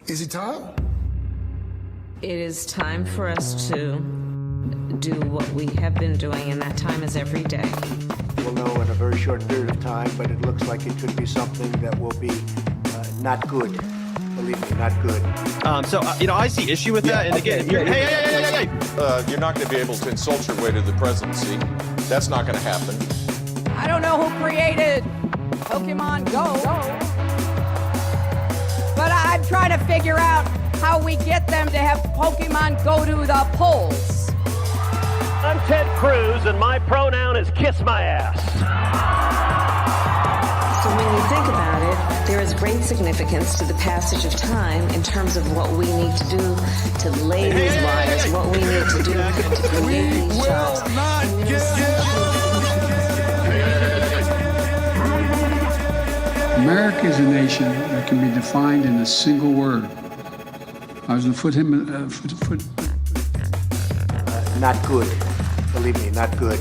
Is it time? It is time for us to do what we have been doing, and that time is every day. We'll know in a very short period of time, but it looks like it could be something that will be not good. Believe me, not good. I see issue with that. And again, hey. You're not going to be able to insult your way to the presidency. That's not going to happen. I don't know who created Pokemon Go, but I'm trying to figure out how we get them to have Pokemon go to the polls. I'm Ted Cruz, and my pronoun is kiss my ass. So when you think about it, there is great significance to the passage of time in terms of what we need to do to lay these wires, what we need to do to create these jobs. America is a nation that can be defined in a single word. I was going to put him. Not good. Believe me, not good.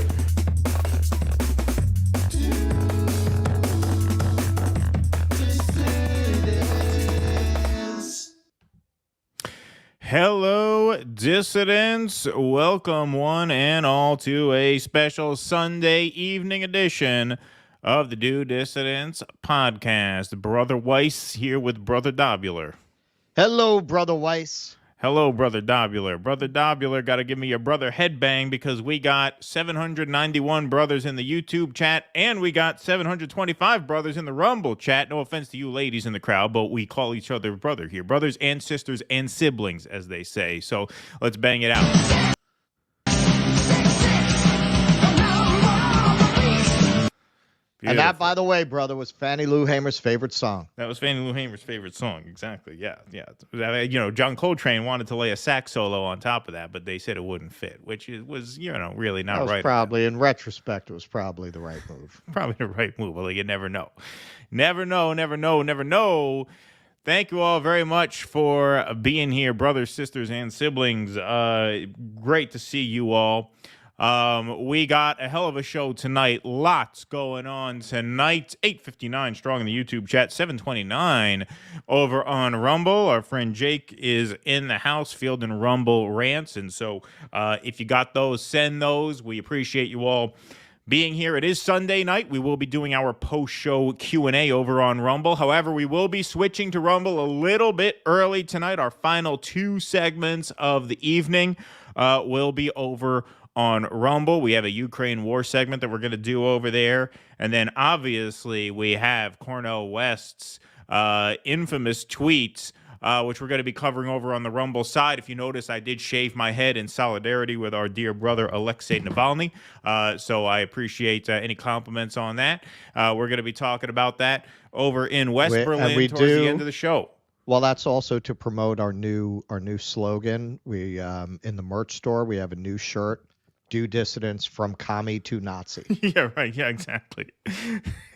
Hello, dissidents. Welcome one and all to a special Sunday evening edition of the Do Dissidents podcast. Brother Weiss here with Brother Dobular. Hello, Brother Weiss. Hello, Brother Dobular. Brother Dobular got to give me your brother headbang because we got 791 brothers in the YouTube chat and we got 725 brothers in the Rumble chat. No offense to you ladies in the crowd, but we call each other brother here. Brothers and sisters and siblings, as they say. So let's bang it out. Beautiful. And that, by the way, brother, was Fannie Lou Hamer's favorite song. That was Fannie Lou Hamer's favorite song. Exactly. Yeah. You know, John Coltrane wanted to lay a sax solo on top of that, but they said it wouldn't fit, which was, you know, really not right. Probably, in retrospect, it was probably the right move. Probably the right move. Well, you never know. Never know. Thank you all very much for being here, brothers, sisters, and siblings. Great to see you all. We got a hell of a show tonight. Lots going on tonight. 8:59 strong in the YouTube chat. 7:29 over on Rumble. Our friend Jake is in the house fielding Rumble rants. And so if you got those, send those. We appreciate you all being here. It is Sunday night. We will be doing our post-show Q&A over on Rumble. However, we will be switching to Rumble a little bit early tonight. Our final 2 segments of the evening will be over on Rumble. We have a Ukraine war segment that we're going to do over there. And then obviously we have Cornel West's infamous tweets, which we're going to be covering over on the Rumble side. If you notice, I did shave my head in solidarity with our dear brother Alexei Navalny. So I appreciate any compliments on that. We're going to be talking about that over in West Berlin towards the end of the show. Well, that's also to promote our new slogan. We in the merch store, we have a new shirt. Do dissidents from commie to Nazi. Yeah, right. Yeah, exactly.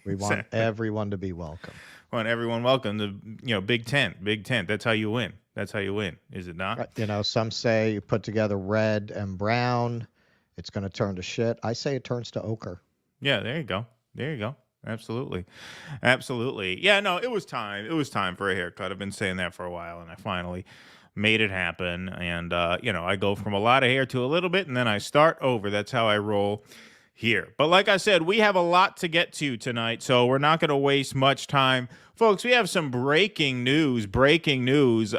We want everyone to be welcome. Want everyone welcome to, you know, Big Tent. Big Tent. That's how you win. That's how you win. Is it not? Right. You know, some say you put together red and brown, it's going to turn to shit. I say it turns to ochre. Yeah, there you go. There you go. Absolutely. Yeah, no, it was time. It was time for a haircut. I've been saying that for a while, and I finally made it happen. And, you know, I go from a lot of hair to a little bit, and then I start over. That's how I roll here. But like I said, we have a lot to get to tonight, so we're not going to waste much time. Folks, we have some breaking news.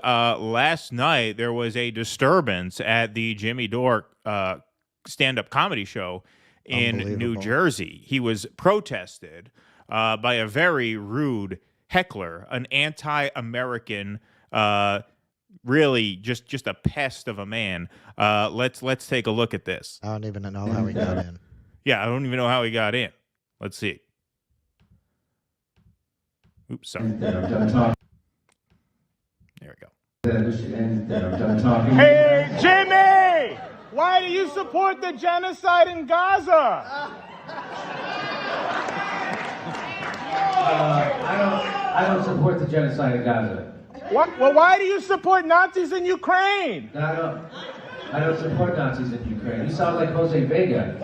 Last night, there was a disturbance at the Jimmy Dore stand-up comedy show in New Jersey. He was protested by a very rude heckler, an anti-American really just a pest of a man. Let's take a look at this. I don't even know how he got in. Yeah, I don't even know how he got in. Let's see. Oops, sorry. There we go. Hey, Jimmy! Why do you support the genocide in Gaza? I don't support the genocide in Gaza. What? Well, why do you support Nazis in Ukraine? No, I don't support Nazis in Ukraine. You sound like Jose Vega.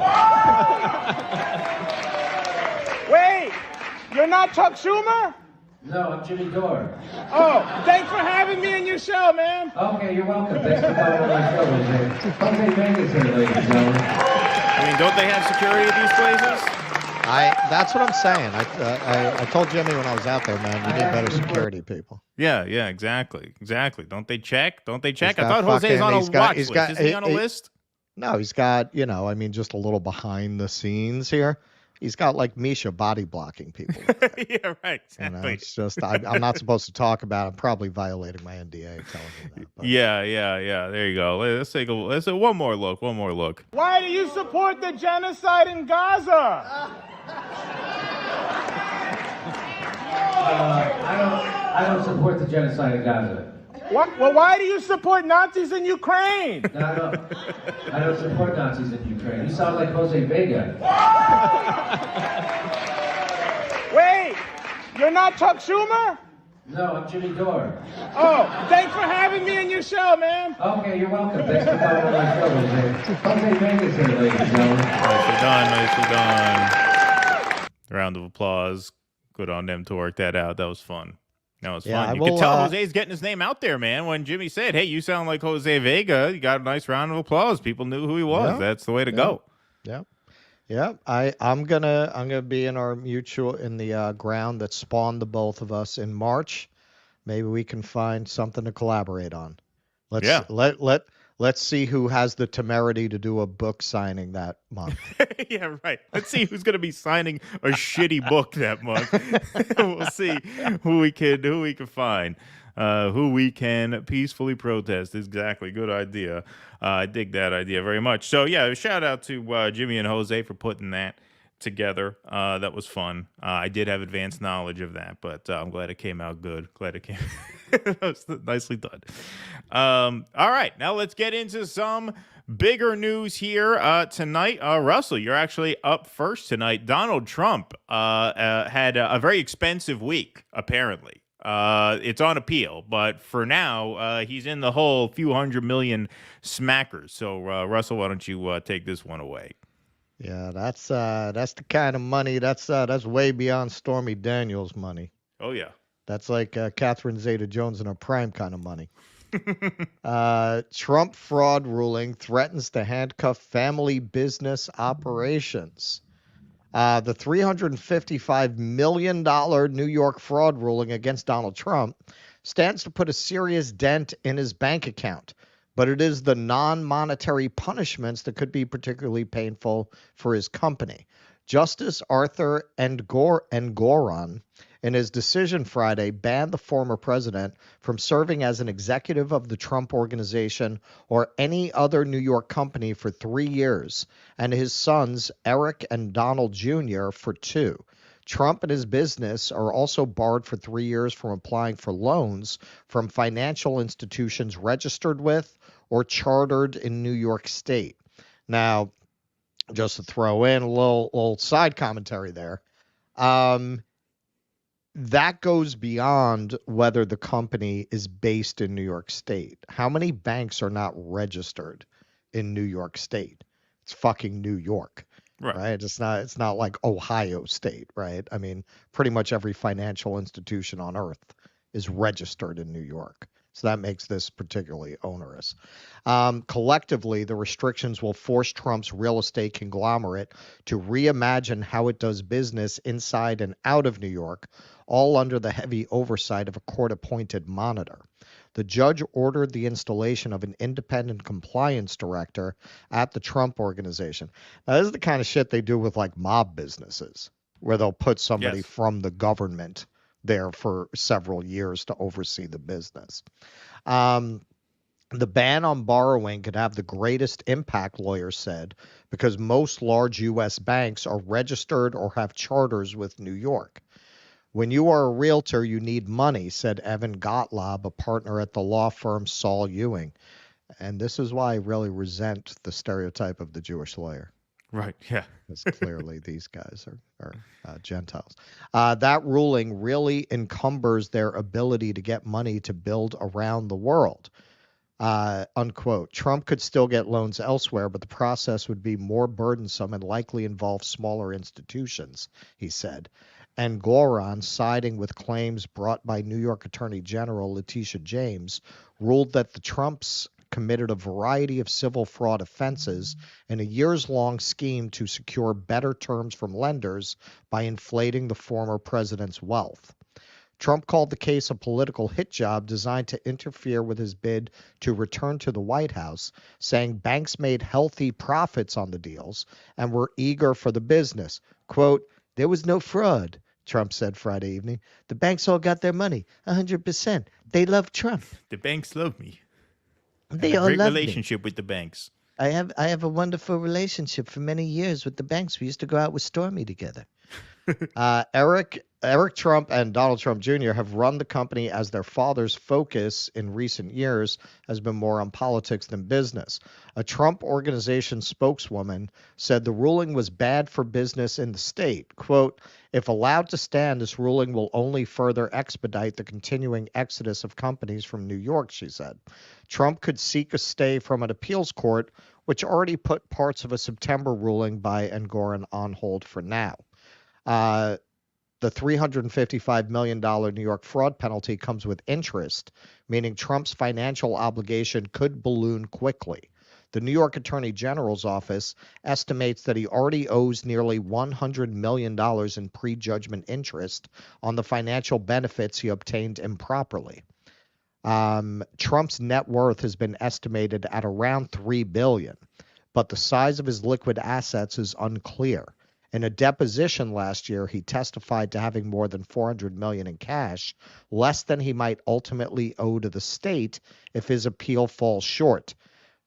Wait, you're not Chuck Schumer? No, I'm Jimmy Dore. Oh, thanks for having me in your show, man. Okay, you're welcome. Thanks for coming on my show, Jose. Jose Vega's here, ladies and gentlemen. I mean, don't they have security at these places? That's what I'm saying. I told Jimmy when I was out there, man, you need better security people. Yeah, exactly. Don't they check? I thought Jose's on a watch list. Is he on a list? No, he's got, just a little behind the scenes here. He's got like Misha body blocking people. Yeah, right. Exactly. It's just I'm not supposed to talk about it. I'm probably violating my NDA telling you that. But. Yeah. There you go. Let's take one more look. Why do you support the genocide in Gaza? I don't support the genocide in Gaza. What? Well, why do you support Nazis in Ukraine? No, I don't support Nazis in Ukraine. You sound like Jose Vega. Wait, you're not Chuck Schumer? No, I'm Jimmy Dore. Oh, thanks for having me in your show, man. Okay, you're welcome. Thanks for coming on my show, Jose. Jose Vega's here, ladies and gentlemen. Nicely done. Round of applause. Good on them to work that out. That was fun. That was fun. You could tell Jose's getting his name out there, man. When Jimmy said, "Hey, you sound like Jose Vega," you got a nice round of applause. People knew who he was. Yeah. That's the way to go. Yeah. I'm gonna be in the ground that spawned the both of us in March. Maybe we can find something to collaborate on. Let's see who has the temerity to do a book signing that month. Yeah, right. Let's see who's going to be signing a shitty book that month. We'll see who we can find, who we can peacefully protest. Exactly, good idea. I dig that idea very much. So yeah, shout out to Jimmy and Jose for putting that together. That was fun. I did have advanced knowledge of that, but I'm glad it came out good. Glad it came. That was nicely done. All right, now let's get into some bigger news here tonight. Russell, you're actually up first tonight. Donald Trump had a very expensive week, apparently. It's on appeal, but for now, he's in the hole, few $100 million smackers. So, Russell, why don't you take this one away? Yeah, that's the kind of money that's way beyond Stormy Daniels' money. Oh yeah. That's like Catherine Zeta-Jones in her prime kind of money. Trump fraud ruling threatens to handcuff family business operations. The $355 million New York fraud ruling against Donald Trump stands to put a serious dent in his bank account, but it is the non-monetary punishments that could be particularly painful for his company. Justice Arthur Engoron, in his decision Friday, banned the former president from serving as an executive of the Trump Organization or any other New York company for 3 years, and his sons, Eric and Donald Jr., for 2. Trump and his business are also barred for 3 years from applying for loans from financial institutions registered with or chartered in New York State. Now, just to throw in a little side commentary there, that goes beyond whether the company is based in New York State. How many banks are not registered in New York State? It's fucking New York, right? It's not like Ohio State, right? I mean, pretty much every financial institution on earth is registered in New York. So that makes this particularly onerous. Collectively, the restrictions will force Trump's real estate conglomerate to reimagine how it does business inside and out of New York, all under the heavy oversight of a court-appointed monitor. The judge ordered the installation of an independent compliance director at the Trump Organization. Now, this is the kind of shit they do with like mob businesses, where they'll put somebody from the government there for several years to oversee the business. The ban on borrowing could have the greatest impact, lawyers said, because most large U.S. banks are registered or have charters with New York. When you are a realtor, you need money, said Evan Gottlob, a partner at the law firm Saul Ewing. And this is why I really resent the stereotype of the Jewish lawyer. Right, yeah. Because clearly these guys are Gentiles. That ruling really encumbers their ability to get money to build around the world, unquote. Trump could still get loans elsewhere, but the process would be more burdensome and likely involve smaller institutions, he said. And Goron, siding with claims brought by New York Attorney General Letitia James, ruled that the Trumps committed a variety of civil fraud offenses in a years-long scheme to secure better terms from lenders by inflating the former president's wealth. Trump called the case a political hit job designed to interfere with his bid to return to the White House, saying banks made healthy profits on the deals and were eager for the business. Quote, "There was no fraud," Trump said Friday evening. "The banks all got their money, 100%. They love Trump. The banks love me. They all great love relationship with the banks. I have a wonderful relationship for many years with the banks. We used to go out with Stormy together." Eric Trump and Donald Trump Jr. have run the company as their father's focus in recent years has been more on politics than business. A Trump Organization spokeswoman said the ruling was bad for business in the state. Quote, "If allowed to stand, this ruling will only further expedite the continuing exodus of companies from New York," she said. Trump could seek a stay from an appeals court, which already put parts of a September ruling by Engoron on hold for now. The $355 million New York fraud penalty comes with interest, meaning Trump's financial obligation could balloon quickly. The New York Attorney General's office estimates that he already owes nearly $100 million in prejudgment interest on the financial benefits he obtained improperly. Trump's net worth has been estimated at around $3 billion, but the size of his liquid assets is unclear. In a deposition last year, he testified to having more than $400 million in cash, less than he might ultimately owe to the state if his appeal falls short.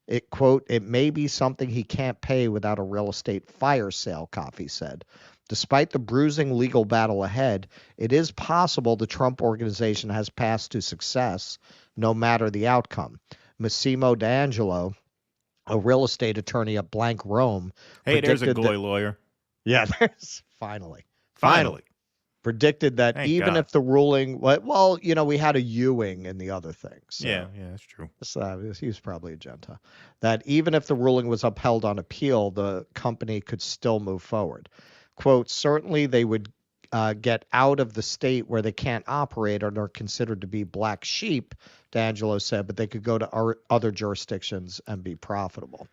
It, quote, "It may be something he can't pay without a real estate fire sale," Coffey said. Despite the bruising legal battle ahead, it is possible the Trump organization has passed to success, no matter the outcome. Massimo D'Angelo, a real estate attorney at Blank Rome. Hey, there's a goy lawyer. Yeah, there's finally. Predicted that Thank God. If the ruling, well, we had a Ewing in the other thing. So yeah, that's true. He was probably a Gentile. That even if the ruling was upheld on appeal, the company could still move forward. Quote, "Certainly they would get out of the state where they can't operate and are considered to be black sheep," D'Angelo said, "but they could go to other jurisdictions and be profitable."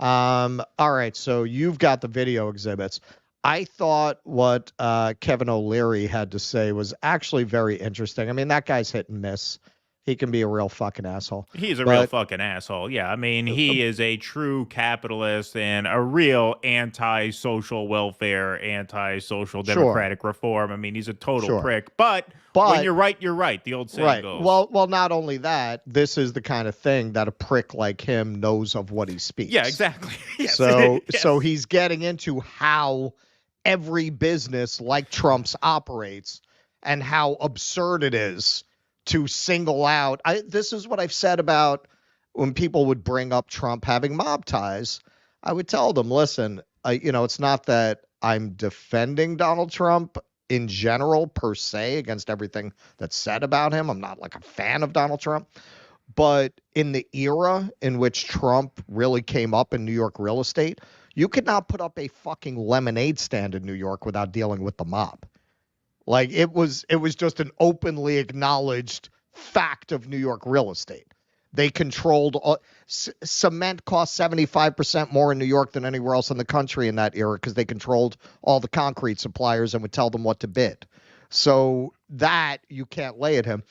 All right, so you've got the video exhibits. I thought what Kevin O'Leary had to say was actually very interesting. I mean, that guy's hit and miss. He can be a real fucking asshole. He's a real fucking asshole. Yeah, I mean, he is a true capitalist and a real anti-social welfare, anti-social democratic reform. I mean, he's a total prick. But when you're right, you're right. The old saying goes. Well, not only that, this is the kind of thing that a prick like him knows of what he speaks. Yeah, exactly. Yes. So he's getting into how every business like Trump's operates and how absurd it is to single out. This is what I've said about when people would bring up Trump having mob ties. I would tell them, listen, it's not that I'm defending Donald Trump in general per se against everything that's said about him. I'm not like a fan of Donald Trump. But in the era in which Trump really came up in New York real estate, you could not put up a fucking lemonade stand in New York without dealing with the mob. Like it was just an openly acknowledged fact of New York real estate. They controlled cement cost 75% more in New York than anywhere else in the country in that era because they controlled all the concrete suppliers and would tell them what to bid. So that you can't lay at him.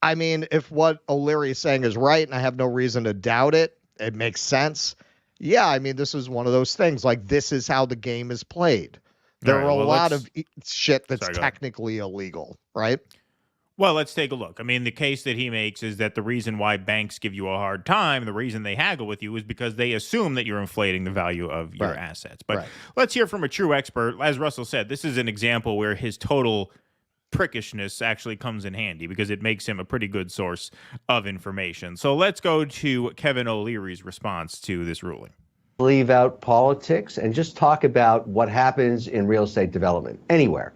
I mean, if what O'Leary is saying is right, and I have no reason to doubt it, it makes sense. Yeah, I mean, this is one of those things. Like, this is how the game is played. There are a lot of shit that's technically illegal, right? Well, let's take a look. I mean, the case that he makes is that the reason why banks give you a hard time, the reason they haggle with you is because they assume that you're inflating the value of your assets. But let's hear from a true expert. As Russell said, this is an example where his total prickishness actually comes in handy because it makes him a pretty good source of information. So let's go to Kevin O'Leary's response to this ruling. Leave out politics and just talk about what happens in real estate development anywhere.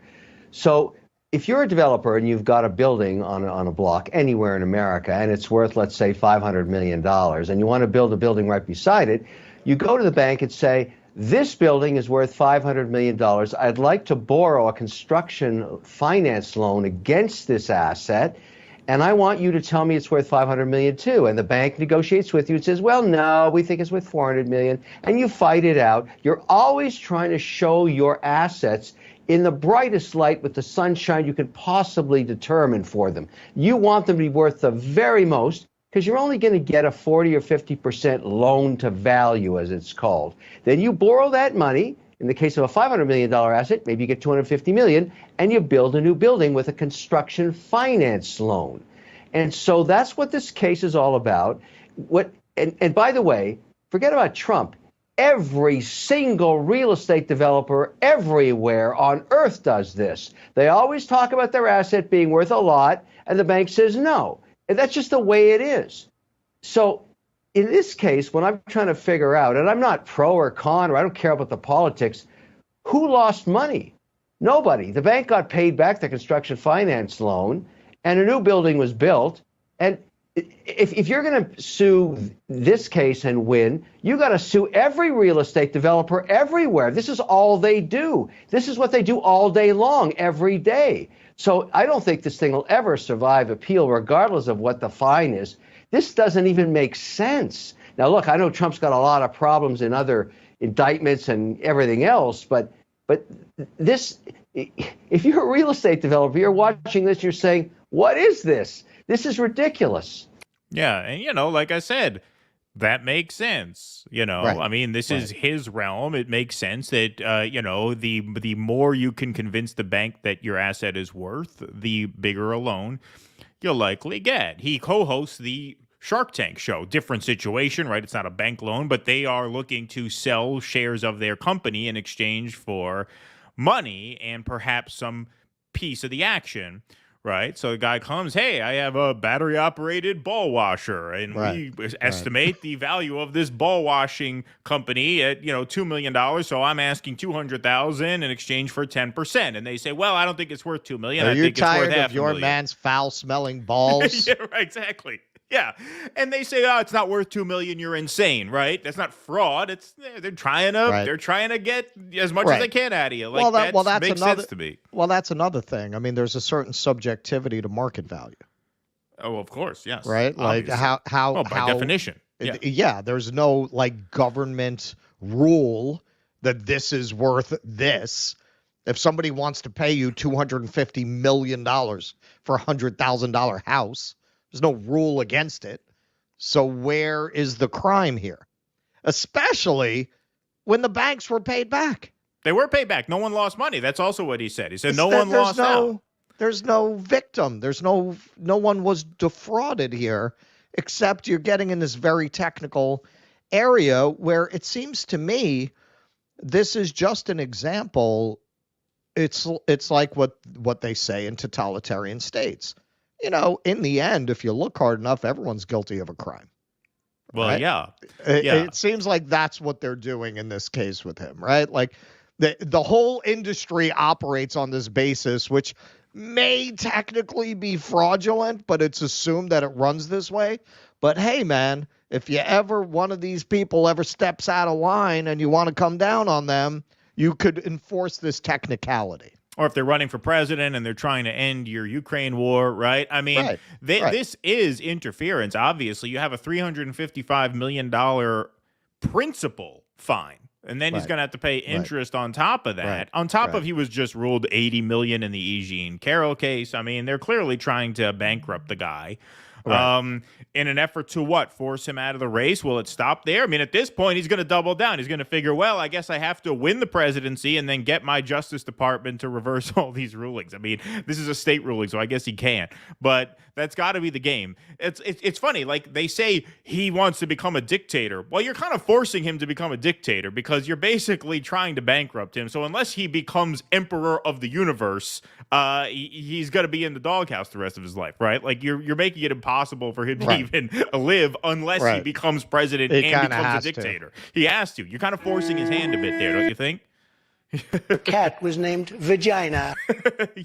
So if you're a developer and you've got a building on a block anywhere in America and it's worth, let's say, $500 million and you want to build a building right beside it, you go to the bank and say, this building is worth $500 million. I'd like to borrow a construction finance loan against this asset, and I want you to tell me it's worth $500 million too. And the bank negotiates with you and says, well, no, we think it's worth $400 million. And you fight it out. You're always trying to show your assets in the brightest light with the sunshine you can possibly determine for them. You want them to be worth the very most because you're only going to get a 40 or 50% loan to value, as it's called. Then you borrow that money. In the case of a $500 million asset, maybe you get $250 million, and you build a new building with a construction finance loan. And so that's what this case is all about. And by the way, forget about Trump. Every single real estate developer everywhere on earth does this. They always talk about their asset being worth a lot, and the bank says no. And that's just the way it is. So in this case, when I'm trying to figure out, and I'm not pro or con, or I don't care about the politics, who lost money? Nobody. The bank got paid back the construction finance loan, and a new building was built. And if you're going to sue this case and win, you got to sue every real estate developer everywhere. This is all they do. This is what they do all day long, every day. So I don't think this thing will ever survive appeal, regardless of what the fine is. This doesn't even make sense. Now, look, I know Trump's got a lot of problems in other indictments and everything else, but this, if you're a real estate developer, you're watching this, you're saying, what is this? This is ridiculous. Yeah, and like I said, that makes sense. Right. I mean, this is his realm. It makes sense that the more you can convince the bank that your asset is worth, the bigger a loan you'll likely get. He co-hosts the Shark Tank show. Different situation, right? It's not a bank loan, but they are looking to sell shares of their company in exchange for money and perhaps some piece of the action. Right. So the guy comes, hey, I have a battery operated ball washer, and we estimate the value of this ball washing company at, $2 million. So I'm asking $200,000 in exchange for 10%. And they say, well, I don't think it's worth $2 million. Are I you think it's worth tired $500,000. of your man's foul smelling balls? Yeah, right, exactly. Yeah. And they say, it's not worth $2 million. You're insane, right? That's not fraud. They're trying to get as much as they can out of you. Like, that makes sense to me. Well, that's another thing. I mean, there's a certain subjectivity to market value. Oh, of course, yes. Right? Obviously. Like how by definition. Yeah, there's no government rule that this is worth this. If somebody wants to pay you $250 million for a $100,000 house, there's no rule against it. So where is the crime here? Especially when the banks were paid back. They were paid back. No one lost money. That's also what he said. He said no one lost out. There's no victim. There's no one was defrauded here, except you're getting in this very technical area where it seems to me this is just an example. It's like what they say in totalitarian states. In the end, if you look hard enough, everyone's guilty of a crime. Well, right? yeah. It seems like that's what they're doing in this case with him, right? Like the whole industry operates on this basis, which may technically be fraudulent, but it's assumed that it runs this way. But hey, man, if one of these people ever steps out of line and you want to come down on them, you could enforce this technicality. Or if they're running for president and they're trying to end your Ukraine war, right? I mean, this is interference. Obviously, you have a $355 million principal fine, and then he's going to have to pay interest on top of that. On top of he was just ruled $80 million in the E. Jean Carroll case. I mean, they're clearly trying to bankrupt the guy. In an effort to force him out of the race. Will it stop there? I mean, at this point, he's going to double down. He's going to figure, well, I guess I have to win the presidency and then get my Justice Department to reverse all these rulings. I mean, this is a state ruling, so I guess he can't. But that's got to be the game. It's funny. Like, they say he wants to become a dictator. Well, you're kind of forcing him to become a dictator because you're basically trying to bankrupt him. So unless he becomes emperor of the universe, he's going to be in the doghouse the rest of his life, right? Like, you're making it impossible for him to even live unless he becomes president and becomes a dictator. He has to. You're kind of forcing his hand a bit there, don't you think? The cat was named Vagina.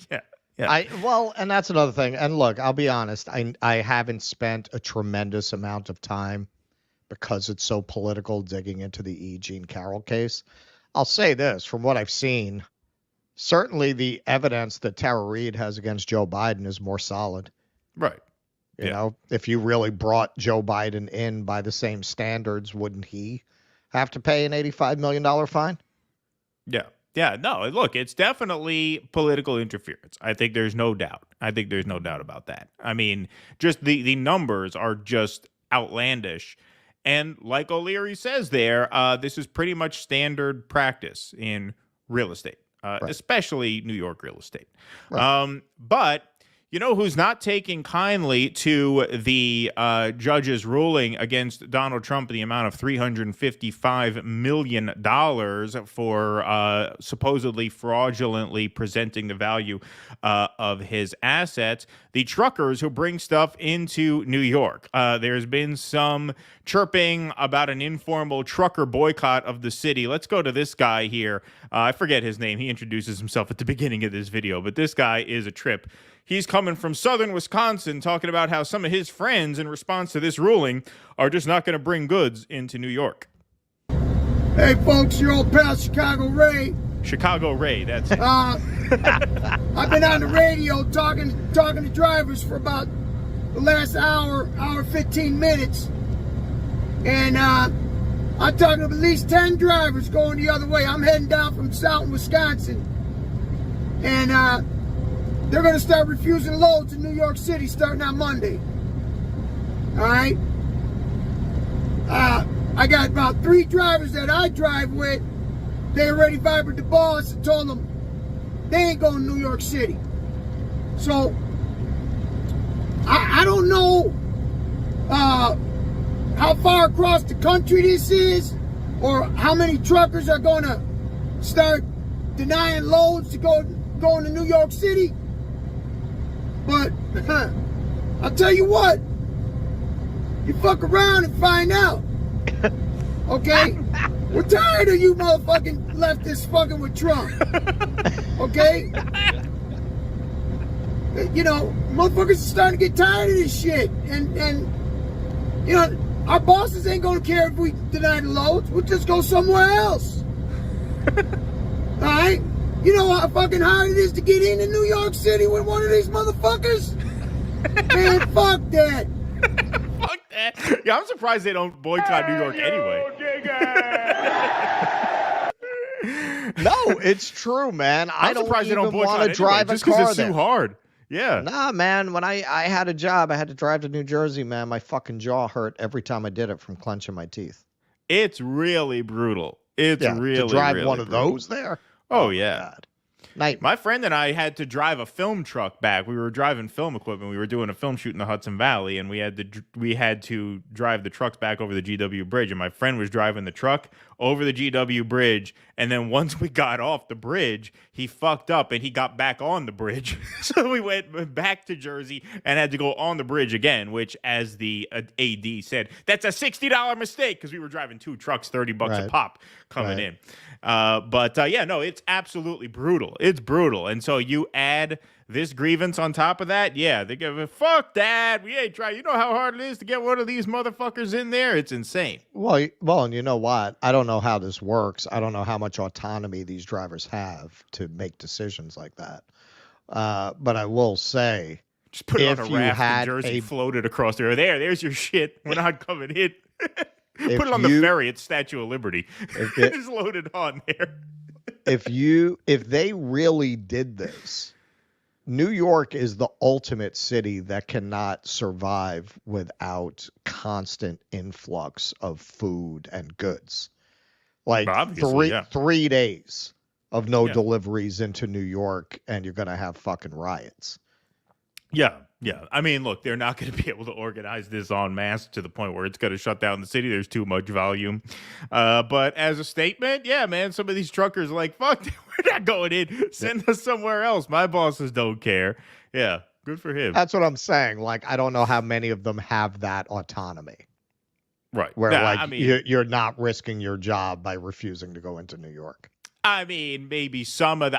Yeah. And that's another thing. And look, I'll be honest. I haven't spent a tremendous amount of time because it's so political digging into the E. Jean Carroll case. I'll say this, from what I've seen, certainly the evidence that Tara Reade has against Joe Biden is more solid. Right. You know, if you really brought Joe Biden in by the same standards, wouldn't he have to pay an $85 million fine? Yeah. Yeah. No, look, it's definitely political interference. I think there's no doubt. About that. I mean, just the numbers are just outlandish. And like O'Leary says there, this is pretty much standard practice in real estate, especially New York real estate. But you know who's not taking kindly to the judge's ruling against Donald Trump in the amount of $355 million for supposedly fraudulently presenting the value of his assets? The truckers who bring stuff into New York. There's been some chirping about an informal trucker boycott of the city. Let's go to this guy here. I forget his name. He introduces himself at the beginning of this video, but this guy is a trip. He's coming from southern Wisconsin, talking about how some of his friends, in response to this ruling, are just not going to bring goods into New York. Hey, folks, your old pal Chicago Ray. Chicago Ray, that's it. I've been on the radio talking to drivers for about the last hour 15 minutes. And I'm talking to at least 10 drivers going the other way. I'm heading down from southern Wisconsin. And they're going to start refusing loads in New York City starting on Monday. All right? I got about 3 drivers that I drive with. They already vibrated the boss and told them they ain't going to New York City. So, I don't know how far across the country this is or how many truckers are going to start denying loads to going to New York City. But I'll tell you what, you fuck around and find out. Okay? We're tired of you motherfucking leftists fucking with Trump. Okay? You know, motherfuckers are starting to get tired of this shit. And you know, our bosses ain't gonna care if we deny the loads. We'll just go somewhere else. Alright? You know how fucking hard it is to get into New York City with one of these motherfuckers? Man, fuck that. Fuck that. Yeah, I'm surprised they don't boycott New York anyway. No, it's true, man. I don't surprised they don't even boycott want to drive just a car it's there. too hard. Yeah. Nah, man. When I had a job, I had to drive to New Jersey, man. My fucking jaw hurt every time I did it from clenching my teeth. It's really brutal. It's really to drive really one of brutal. those there. Oh yeah. God. Nightmare. My friend and I had to drive a film truck back. We were driving film equipment. We were doing a film shoot in the Hudson Valley, and we had to drive the trucks back over the GW Bridge. And my friend was driving the truck over the GW Bridge, and then once we got off the bridge, he fucked up and he got back on the bridge. So we went back to Jersey and had to go on the bridge again, which, as the AD said, that's a $60 mistake because we were driving 2 trucks, $30 a pop coming in. But no, it's absolutely brutal. It's brutal. And so you add this grievance on top of that. Yeah, they go, fuck that. We ain't trying. You know how hard it is to get one of these motherfuckers in there? It's insane. Well, and you know what? I don't know how this works. I don't know how much autonomy these drivers have to make decisions like that. But I will say, just put it on a raft in Jersey, float it across there. There's your shit. We're not coming in. Put it on the ferry at Statue of Liberty. Just load it on there. If they really did this, New York is the ultimate city that cannot survive without constant influx of food and goods. Like 3 days of no deliveries into New York, and you're going to have fucking riots. Yeah. I mean, look, they're not going to be able to organize this en masse to the point where it's going to shut down the city. There's too much volume. But as a statement, yeah, man, some of these truckers are like, fuck, we're not going in. Send us somewhere else. My bosses don't care. Yeah, good for him. That's what I'm saying. Like, I don't know how many of them have that autonomy. Right. Where, you're not risking your job by refusing to go into New York. I mean, maybe some of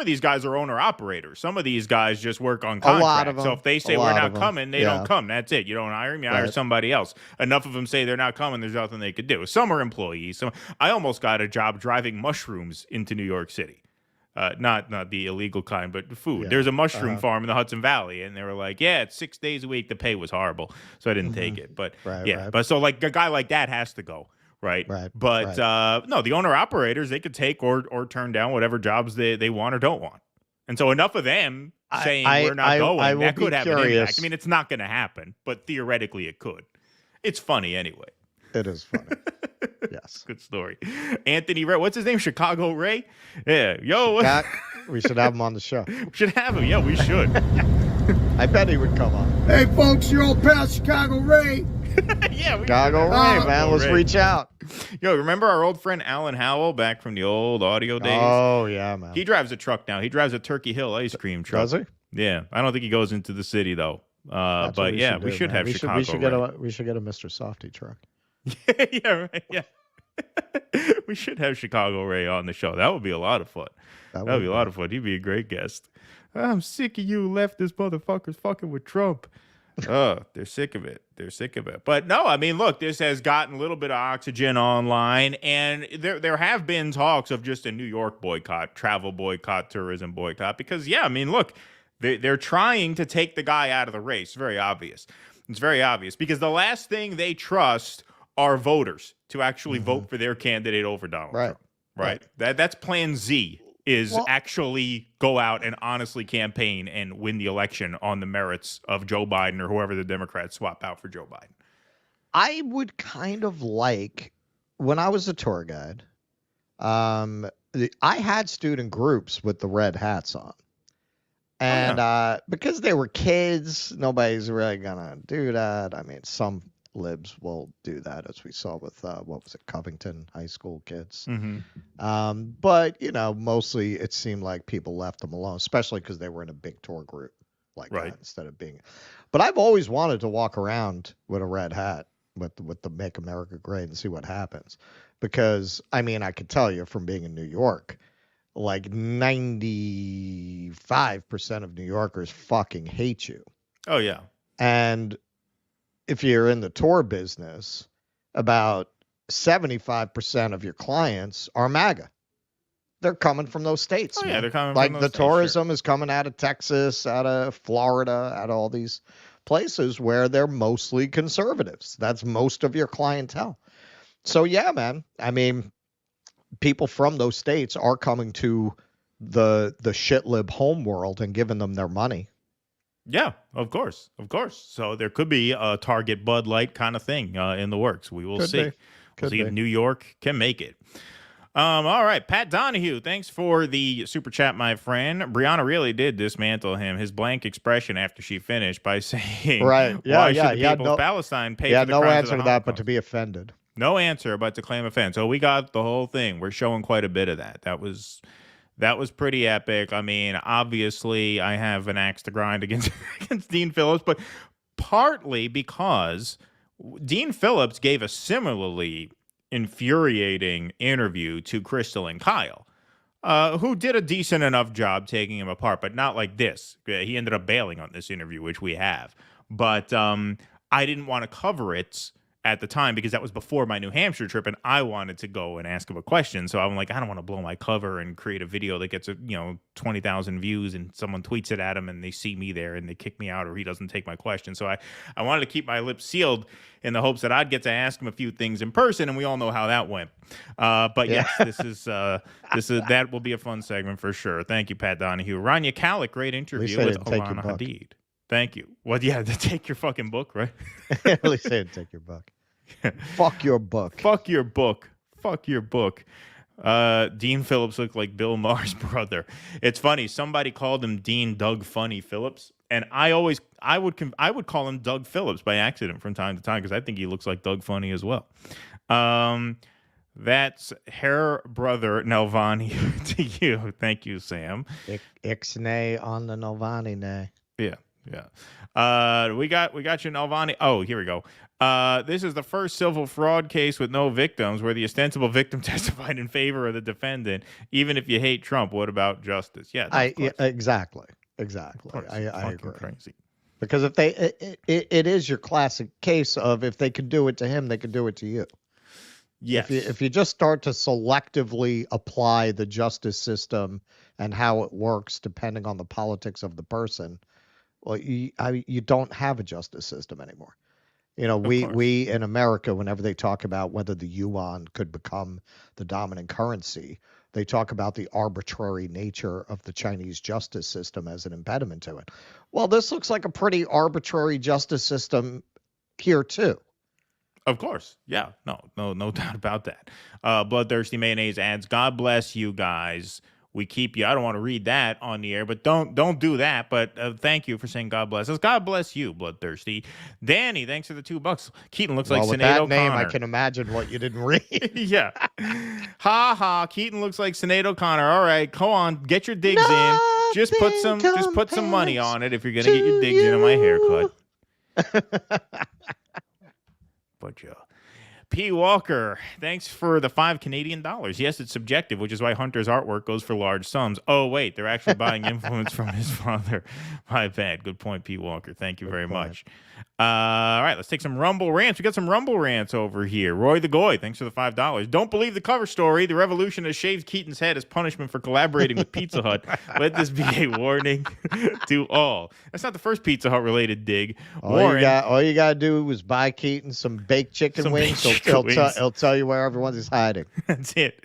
these guys are owner-operators. Some of these guys just work on contract. A lot of them. So if they say we're not coming, they don't come. That's it. You don't hire them, you hire somebody else. Enough of them say they're not coming, there's nothing they could do. Some are employees. I almost got a job driving mushrooms into New York City. Not the illegal kind, but food. Yeah. There's a mushroom farm in the Hudson Valley, and they were like, yeah, it's 6 days a week. The pay was horrible, so I didn't take it. But but so like a guy like that has to go. Right. But no, the owner operators, they could take or turn down whatever jobs they want or don't want. And so enough of them saying we're not going, that could have an impact. I mean, it's not going to happen, but theoretically it could. It's funny anyway. It is funny. Yes. Good story. Anthony Ray, what's his name? Chicago Ray? Yeah. Yo. We should have him on the show. We should have him. Yeah, we should. I bet he would come on. Hey, folks, your old pal Chicago Ray. Yeah, Chicago Ray, man. Let's reach out. Yo, remember our old friend Alan Howell back from the old audio days? Oh, yeah, man. He drives a truck now. He drives a Turkey Hill ice cream truck. Does he? Yeah. I don't think he goes into the city, though. But yeah, we should have Chicago. We should get a Mr. Softy truck. Yeah, right. Yeah. We should have Chicago Ray on the show. That would be a lot of fun. That would be a lot of fun. He'd be a great guest. I'm sick of you leftist motherfuckers fucking with Trump. Oh, they're sick of it. They're sick of it. But no, I mean, look, this has gotten a little bit of oxygen online, and there have been talks of just a New York boycott, travel boycott, tourism boycott, because, yeah, I mean, look, they're trying to take the guy out of the race. Very obvious. It's very obvious because the last thing they trust are voters to actually vote for their candidate over Donald Trump. Right. That's plan Z is actually go out and honestly campaign and win the election on the merits of Joe Biden or whoever the Democrats swap out for Joe Biden. I would kind of like, when I was a tour guide, I had student groups with the red hats on. And because they were kids, nobody's really going to do that. I mean, some libs will do that, as we saw with, Covington High School kids. But, mostly it seemed like people left them alone, especially because they were in a big tour group like that instead of being. But I've always wanted to walk around with a red hat with the Make America Great and see what happens. Because, I mean, I could tell you from being in New York, like 95% of New Yorkers fucking hate you. Oh, yeah. And if you're in the tour business, about 75% of your clients are MAGA. They're coming from those states. Oh, yeah, they're coming like from those the states, tourism is coming out of Texas, out of Florida, out of all these places where they're mostly conservatives. That's most of your clientele. So, yeah, man, I mean, people from those states are coming to the shit lib home world and giving them their money. Yeah, of course. So there could be a Target Bud Light kind of thing in the works. We will see. We'll see if New York can make it. All right, Pat Donahue, thanks for the super chat, my friend. Briahna really did dismantle him. His blank expression after she finished by saying, why should the people of Palestine pay for the crimes of the answer to that, Holocaust? but to be offended. No answer, but to claim offense. So we got the whole thing. We're showing quite a bit of that. That was pretty epic. I mean, obviously, I have an axe to grind against Dean Phillips, but partly because Dean Phillips gave a similarly infuriating interview to Crystal and Kyle, who did a decent enough job taking him apart, but not like this. He ended up bailing on this interview, which we have. But I didn't want to cover it at the time because that was before my New Hampshire trip, and I wanted to go and ask him a question. So I'm like, I don't want to blow my cover and create a video that gets 20,000 views and someone tweets it at him and they see me there and they kick me out or he doesn't take my question. So I wanted to keep my lips sealed in the hopes that I'd get to ask him a few things in person, and we all know how that went. But yes, that will be a fun segment for sure. Thank you, Pat Donahue. Rania Kalik, great interview with Alana Hadid. Thank you. Well, yeah, to take your fucking book, right? At least say it, take your book. Fuck your book. Fuck your book. Fuck your book. Dean Phillips looked like Bill Maher's brother. It's funny. Somebody called him Dean Doug Funny Phillips, and I would call him Doug Phillips by accident from time to time because I think he looks like Doug Funny as well. That's hair brother Nelvani to you. Thank you, Sam. Ixnay on the Nelvani nay. Yeah. We got you, Nelvani. Oh, here we go. This is the first civil fraud case with no victims where the ostensible victim testified in favor of the defendant. Even if you hate Trump, what about justice? Yeah, exactly. I agree. Crazy. Because if it is your classic case of if they could do it to him, they could do it to you. Yes. If you just start to selectively apply the justice system and how it works depending on the politics of the person, well, you don't have a justice system anymore. We in America, whenever they talk about whether the yuan could become the dominant currency, they talk about the arbitrary nature of the Chinese justice system as an impediment to it. Well, this looks like a pretty arbitrary justice system here too. Of course. Yeah. No doubt about that. Bloodthirsty Mayonnaise adds, God bless you guys. We keep you. I don't want to read that on the air, but don't do that. But thank you for saying God bless us. God bless you, Bloodthirsty. Danny, thanks for the $2. Keaton looks like Sinead O'Connor. With that name, I can imagine what you didn't read. Yeah. Ha ha. Keaton looks like Sinead O'Connor. All right, go on. Get your digs in. Just put some money on it if you're gonna get your digs in on my haircut. But yeah. P. Walker, thanks for the $5 Canadian. Yes, it's subjective, which is why Hunter's artwork goes for large sums. Oh, wait, they're actually buying influence from his father. My bad. Good point, P. Walker. Thank you very much. All right, let's take some Rumble rants. We got some Rumble rants over here. Roy the Goy, thanks for the $5. Don't believe the cover story. The revolution has shaved Keaton's head as punishment for collaborating with Pizza Hut. Let this be a warning to all. That's not the first Pizza Hut related dig. All you gotta do is buy Keaton some baked chicken wings. He'll tell you where everyone is hiding. That's it.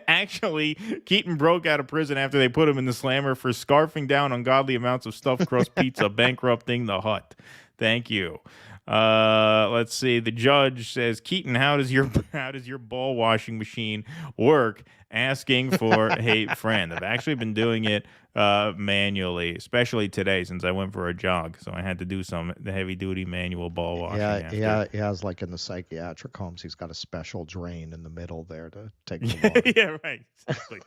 Actually, Keaton broke out of prison after they put him in the slammer for scarfing down ungodly amounts of stuffed crust pizza, bankrupting the Hut. Thank you. Let's see. The judge says, Keaton, how does your ball washing machine work? Asking for a friend. I've actually been doing it manually, especially today since I went for a jog. So I had to do the heavy duty manual ball washing. Yeah, he has, like in the psychiatric homes, he's got a special drain in the middle there to take the water. Yeah, right. Exactly.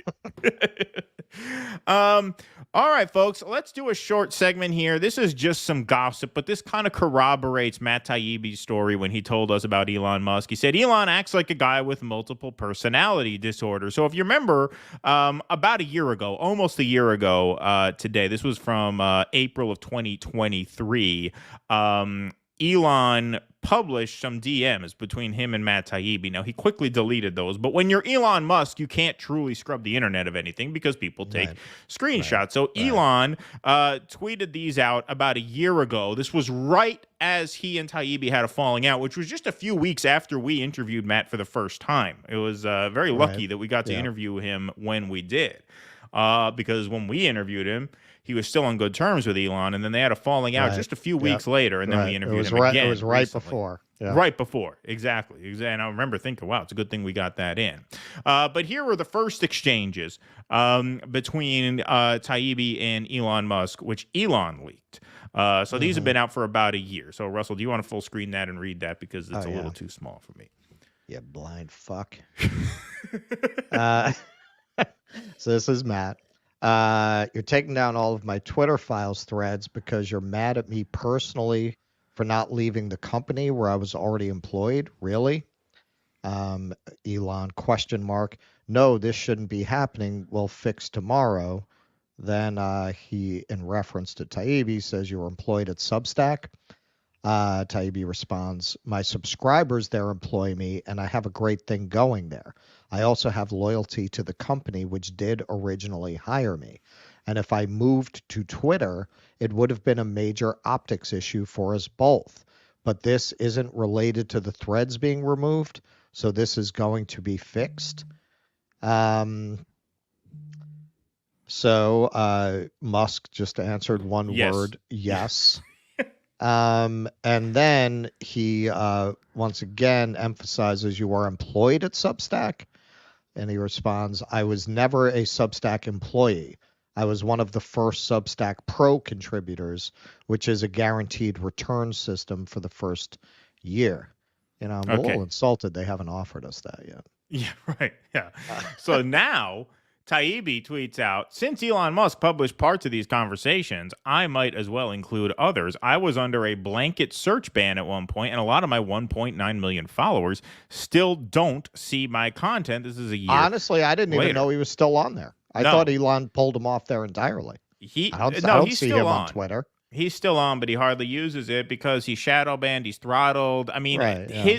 All right, folks, let's do a short segment here. This is just some gossip, but this kind of corroborates Matt Taibbi's story when he told us about Elon Musk. He said Elon acts like a guy with multiple personality disorder. So if you remember, about a year ago, almost a year ago today, this was from April of 2023, Elon published some DMs between him and Matt Taibbi. Now, he quickly deleted those, but when you're Elon Musk, you can't truly scrub the internet of anything because people take screenshots. So Elon tweeted these out about a year ago. This was right as he and Taibbi had a falling out, which was just a few weeks after we interviewed Matt for the first time. It was very lucky that we got to interview him when we did, because when we interviewed him, he was still on good terms with Elon, and then they had a falling out just a few weeks later, and then we interviewed him again. It was right recently. before. Yeah. Right before, exactly. And I remember thinking, wow, it's a good thing we got that in. But here were the first exchanges between Taibbi and Elon Musk, which Elon leaked. So these have been out for about a year. So, Russell, do you want to full screen that and read that? Because it's a little too small for me. Yeah, blind fuck. So this is Matt. You're taking down all of my Twitter files threads because you're mad at me personally for not leaving the company where I was already employed. Really? Elon, question mark. No, this shouldn't be happening. We'll fix tomorrow. Then he, in reference to Taibbi, says you were employed at Substack. Taibbi responds, my subscribers there employ me, and I have a great thing going there. I also have loyalty to the company, which did originally hire me. And if I moved to Twitter, it would have been a major optics issue for us both. But this isn't related to the threads being removed, so this is going to be fixed. So Musk just answered one word, yes. And then he once again emphasizes you are employed at Substack. And he responds, I was never a Substack employee. I was one of the first Substack Pro contributors, which is a guaranteed return system for the first year. You know, I'm a little insulted they haven't offered us that yet. Yeah, right. Yeah. So now Taibbi tweets out, since Elon Musk published parts of these conversations, I might as well include others. I was under a blanket search ban at one point, and a lot of my 1.9 million followers still don't see my content. This is a year Honestly, I didn't even know he was still on there. I thought Elon pulled him off there entirely. I don't see him on Twitter. He's still on, but he hardly uses it because he's shadow banned, he's throttled. I mean,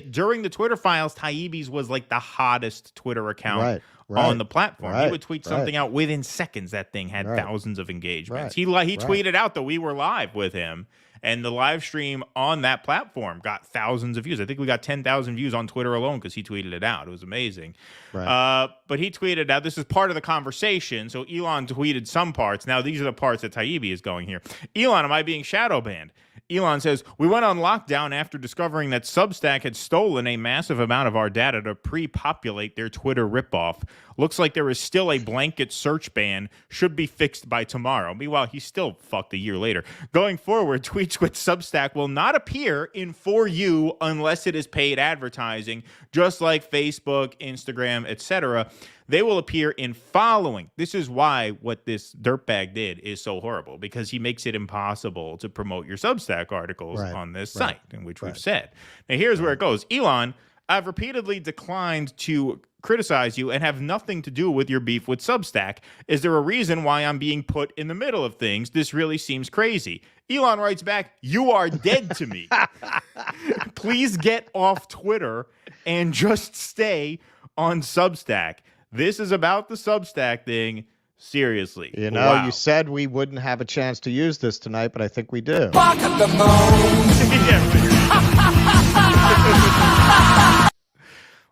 during the Twitter files, Taibbi's was like the hottest Twitter account on the platform. He would tweet something out within seconds. That thing had thousands of engagements. He tweeted out that we were live with him, and the live stream on that platform got thousands of views. I think we got 10,000 views on Twitter alone because he tweeted it out. It was amazing. But he tweeted out, this is part of the conversation. So Elon tweeted some parts. Now, these are the parts that Taibbi is going here. Elon, am I being shadow banned? Elon says, we went on lockdown after discovering that Substack had stolen a massive amount of our data to pre-populate their Twitter ripoff. Looks like there is still a blanket search ban. Should be fixed by tomorrow. Meanwhile, he's still fucked a year later. Going forward, tweets with Substack will not appear in For You unless it is paid advertising, just like Facebook, Instagram, etc. They will appear in following. This is why what this dirtbag did is so horrible, because he makes it impossible to promote your Substack articles on this site, in which we've said. Now, here's where it goes. Elon, I've repeatedly declined to criticize you and have nothing to do with your beef with Substack. Is there a reason why I'm being put in the middle of things? This really seems crazy. Elon writes back, you are dead to me. Please get off Twitter and just stay on Substack. This is about the Substack thing. Seriously. You know, you said we wouldn't have a chance to use this tonight, but I think we do. Fuck the moon.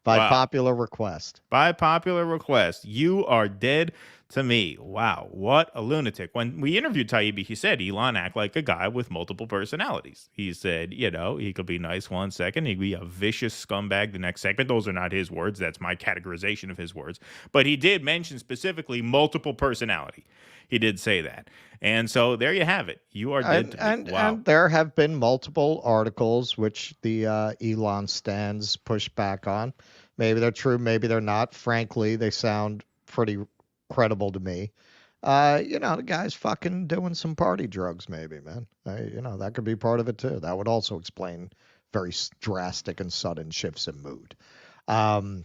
By popular request. By popular request. You are dead to me. Wow, what a lunatic. When we interviewed Taibbi, he said Elon act like a guy with multiple personalities. He said, you know, he could be nice one second, he could be a vicious scumbag the next segment. Those are not his words. That's my categorization of his words. But he did mention specifically multiple personality. He did say that. And so there you have it. You are dead to me. Wow. And there have been multiple articles which the Elon stands push back on. Maybe they're true, maybe they're not. Frankly, they sound pretty credible to me. You know, the guy's fucking doing some party drugs, maybe, man. You know, that could be part of it too. That would also explain very drastic and sudden shifts in mood. Do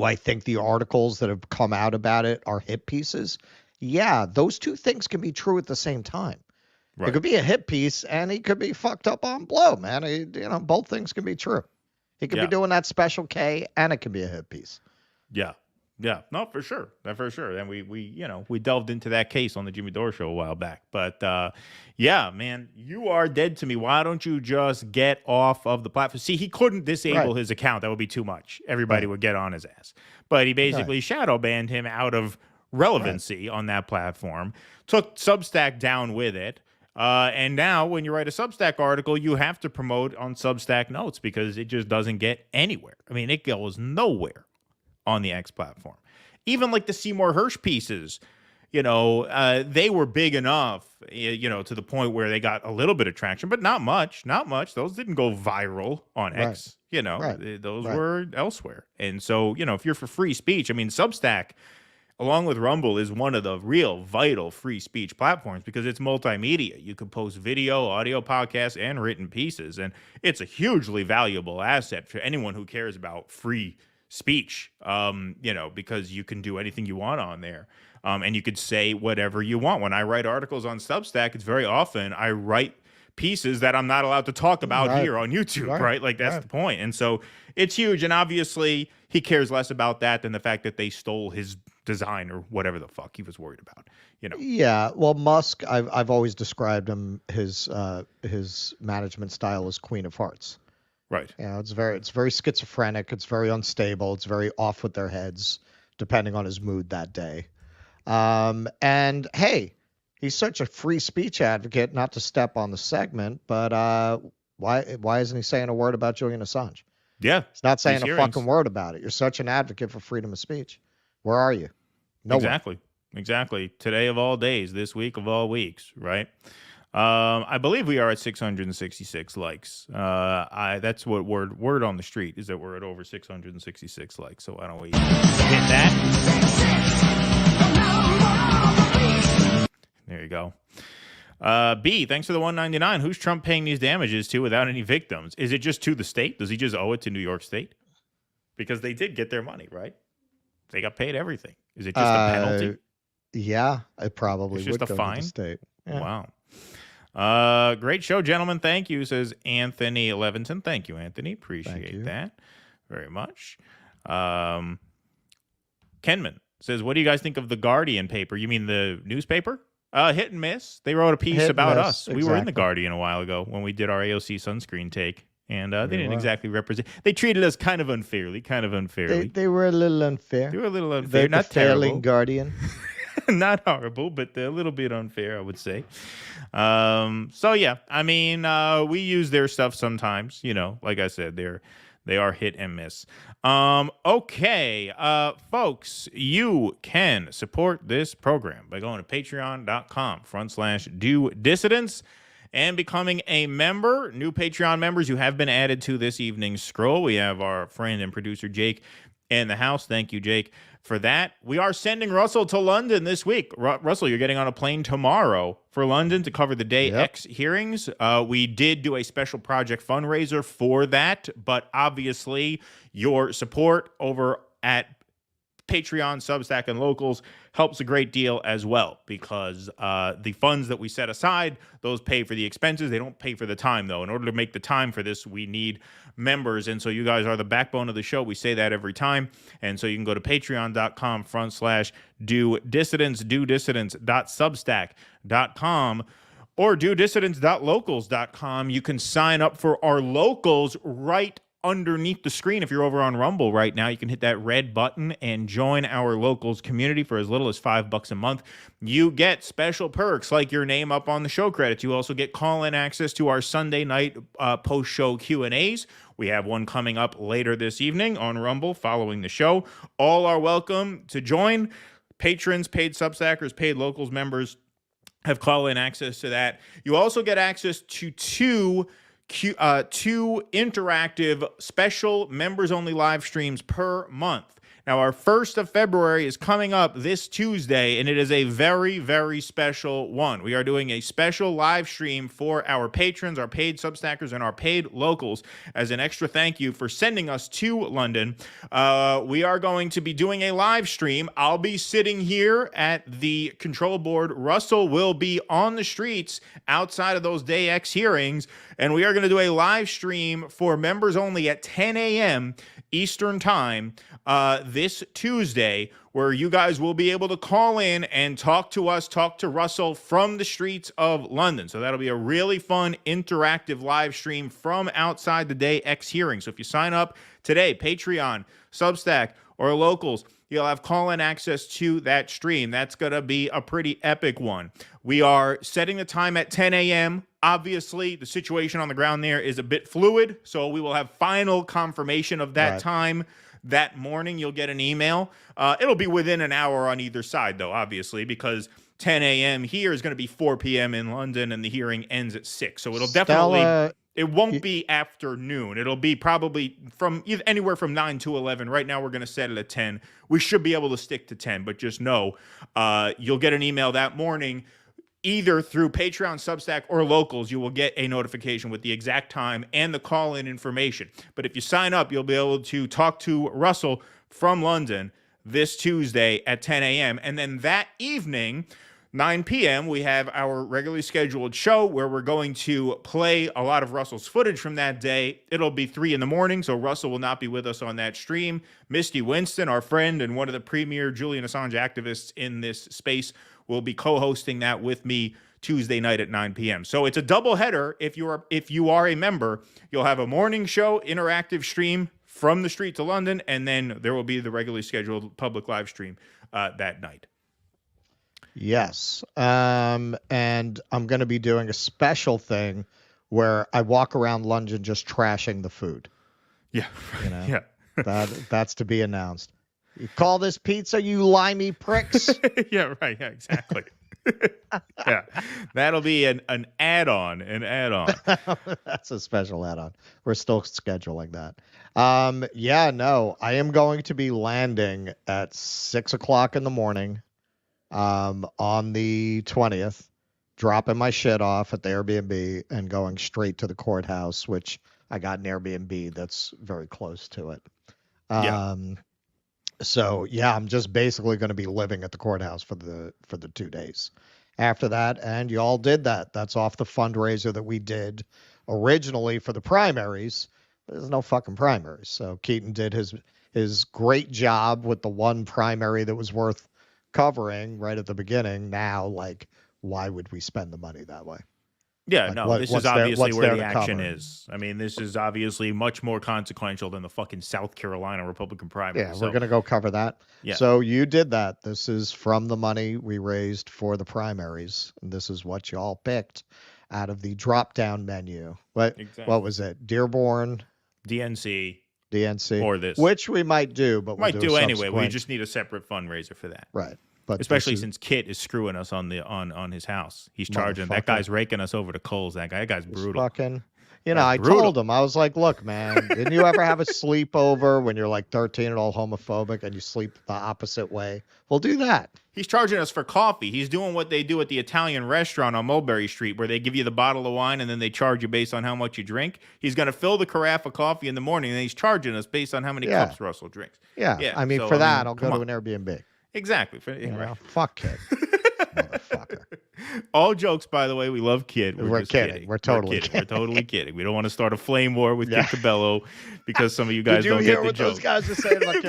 I think the articles that have come out about it are hit pieces? Yeah, those two things can be true at the same time. Right. It could be a hit piece, and he could be fucked up on blow, man. You know, both things can be true. He could be doing that Special K, and it could be a hit piece. Yeah. Yeah, no, for sure. For sure. And we delved into that case on the Jimmy Dore show a while back. But yeah, man, you are dead to me. Why don't you just get off of the platform? See, he couldn't disable his account. That would be too much. Everybody would get on his ass. But he basically shadow banned him out of relevancy on that platform, took Substack down with it. And now when you write a Substack article, you have to promote on Substack Notes because it just doesn't get anywhere. I mean, it goes nowhere on the X platform. Even like the Seymour Hersh pieces, you know, they were big enough, you know, to the point where they got a little bit of traction, but not much. Those didn't go viral on X, you know, those were elsewhere. And so, you know, if you're for free speech, I mean, Substack, along with Rumble, is one of the real vital free speech platforms because it's multimedia. You can post video, audio podcasts, and written pieces. And it's a hugely valuable asset for anyone who cares about free speech, you know, because you can do anything you want on there. And you could say whatever you want. When I write articles on Substack, it's very often I write pieces that I'm not allowed to talk about here on YouTube, right? Like that's the point. And so it's huge. And obviously he cares less about that than the fact that they stole his design or whatever the fuck he was worried about, you know. Yeah, well, Musk, I've always described him, his management style as Queen of Hearts. Right. You know, it's very schizophrenic, it's very unstable, it's very off with their heads depending on his mood that day. And hey, he's such a free speech advocate, not to step on the segment, but why isn't he saying a word about Julian Assange? Yeah. He's not saying a fucking word about it. You're such an advocate for freedom of speech. Where are you? Nowhere. Exactly. Today of all days, this week of all weeks, right? I believe we are at 666 likes. That's what word on the street is that we're at over 666 likes. So why don't we hit that? There you go. B, thanks for the $1.99. Who's Trump paying these damages to without any victims? Is it just to the state? Does he just owe it to New York State? Because they did get their money, right? They got paid everything. Is it just a penalty? Yeah, it probably would go a fine? To the state. Yeah. Wow. Great show, gentlemen. Thank you, says Anthony Levinson. Thank you, Anthony. Appreciate that very much. Kenman says, what do you guys think of the Guardian paper? You mean the newspaper? Hit and miss. They wrote a piece about us. Exactly. We were in the Guardian a while ago when we did our AOC sunscreen take. And they didn't exactly represent. They treated us kind of unfairly. They were a little unfair. Not the terrible. failing Guardian. Not horrible, but a little bit unfair, I would say. So yeah, I mean, we use their stuff sometimes. You know, like I said, they are hit and miss. Okay, folks, you can support this program by going to patreon.com/do-dissidents. And becoming a member. New Patreon members, you have been added to this evening's scroll. We have our friend and producer Jake in the house. Thank you, Jake, for that. We are sending Russell to London this week. Russell, you're getting on a plane tomorrow for London to cover the Day X hearings. We did do a special project fundraiser for that, but obviously your support over at Patreon, Substack, and Locals helps a great deal as well, because the funds that we set aside, those pay for the expenses. They don't pay for the time, though. In order to make the time for this, we need members, and so you guys are the backbone of the show. We say that every time, and so you can go to patreon.com/do-dissidents, do-dissidents.substack.com, or do-dissidents.locals.com. You can sign up for our locals right underneath the screen. If you're over on Rumble right now, you can hit that red button and join our locals community for as little as $5 a month. You get special perks like your name up on the show credits. You also get call-in access to our Sunday night post-show Q&As. We have one coming up later this evening on Rumble following the show. All are welcome to join. Patrons, paid Substackers, paid locals members have call-in access to that. You also get access to two interactive special members-only live streams per month. Now, our 1st of February is coming up this Tuesday, and it is a very, very special one. We are doing a special live stream for our patrons, our paid Substackers, and our paid locals as an extra thank you for sending us to London. We are going to be doing a live stream. I'll be sitting here at the control board. Russell will be on the streets outside of those Day X hearings, and we are going to do a live stream for members only at 10 a.m. Eastern Time this Tuesday, where you guys will be able to call in and talk to us, talk to Russell from the streets of London. So that'll be a really fun, interactive live stream from outside the Day X hearing. So if you sign up today, Patreon, Substack, or Locals, you'll have call-in access to that stream. That's going to be a pretty epic one. We are setting the time at 10 a.m. Obviously, the situation on the ground there is a bit fluid, so we will have final confirmation of that time that morning. You'll get an email. It'll be within an hour on either side, though, obviously, because 10 a.m. here is going to be 4 p.m. in London, and the hearing ends at 6. So it'll definitely... It won't be afternoon. It'll be probably from anywhere from 9 to 11. Right now, we're going to set it at 10. We should be able to stick to 10, but just know you'll get an email that morning, either through Patreon, Substack, or Locals. You will get a notification with the exact time and the call-in information. But if you sign up, you'll be able to talk to Russell from London this Tuesday at 10 a.m. And then that evening, 9 p.m., we have our regularly scheduled show where we're going to play a lot of Russell's footage from that day. It'll be 3 in the morning, so Russell will not be with us on that stream. Misty Winston, our friend and one of the premier Julian Assange activists in this space, will be co-hosting that with me Tuesday night at 9 p.m. So it's a double header. If you are a member, you'll have a morning show, interactive stream from the street to London, and then there will be the regularly scheduled public live stream that night. Yes. And I'm going to be doing a special thing where I walk around London just trashing the food. Yeah. You know? Yeah. That's to be announced. You call this pizza, you limey pricks? Yeah, right. Yeah, exactly. Yeah. That'll be an add-on, That's a special add-on. We're still scheduling that. Yeah, no, I am going to be landing at 6 o'clock in the morning. On the 20th, dropping my shit off at the Airbnb and going straight to the courthouse, which I got an Airbnb that's very close to it. So yeah, I'm just basically going to be living at the courthouse for the 2 days after that. And you all did that. That's off the fundraiser that we did originally for the primaries. There's no fucking primaries. So Keaton did his great job with the one primary that was worth covering right at the beginning. Now, like, why would we spend the money that way? Yeah, like, no, this is obviously where the action cover? is. I mean, this is obviously much more consequential than the fucking South Carolina Republican primary. Yeah, we're going to go cover that. Yeah. So you did that. This is from the money we raised for the primaries. And this is what y'all picked out of the drop-down menu. What was it? Dearborn? DNC. Or this. Which we might do, but might do anyway. We just need a separate fundraiser for that. Right. But especially since Kit is screwing us on his house. He's charging. That guy's raking us over the coals. That guy's brutal. You know, I told him, I was like, look, man, didn't you ever have a sleepover when you're like 13 and all homophobic and you sleep the opposite way? We'll do that. He's charging us for coffee. He's doing what they do at the Italian restaurant on Mulberry Street, where they give you the bottle of wine and then they charge you based on how much you drink. He's going to fill the carafe of coffee in the morning, and he's charging us based on how many cups Russell drinks. Yeah. I mean, for that, I'll go to an Airbnb. Exactly. Fuck Kid. Motherfucker. All jokes, by the way. We love Kid. We're just kidding. We're totally kidding. We're totally kidding. We don't want to start a flame war with Kid Cabello because some of you guys don't get the joke. Did you hear what those guys are saying? Like,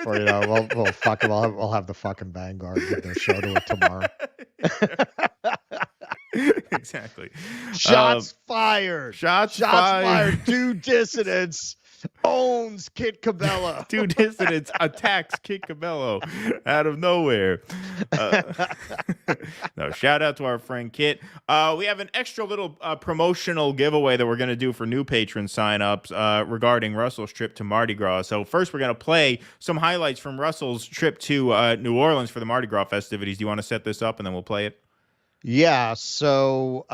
or, you know, we'll fuck them. We'll have the fucking Vanguard give their show to it tomorrow. Exactly. Shots fired. Shots fired. Due dissidents owns Kid Cabello. Two dissidents attacks Kid Cabello out of nowhere. No, shout out to our friend Kit. We have an extra little promotional giveaway that we're going to do for new patron signups regarding Russell's trip to Mardi Gras. So first, we're going to play some highlights from Russell's trip to New Orleans for the Mardi Gras festivities. Do you want to set this up and then we'll play it? Yeah, so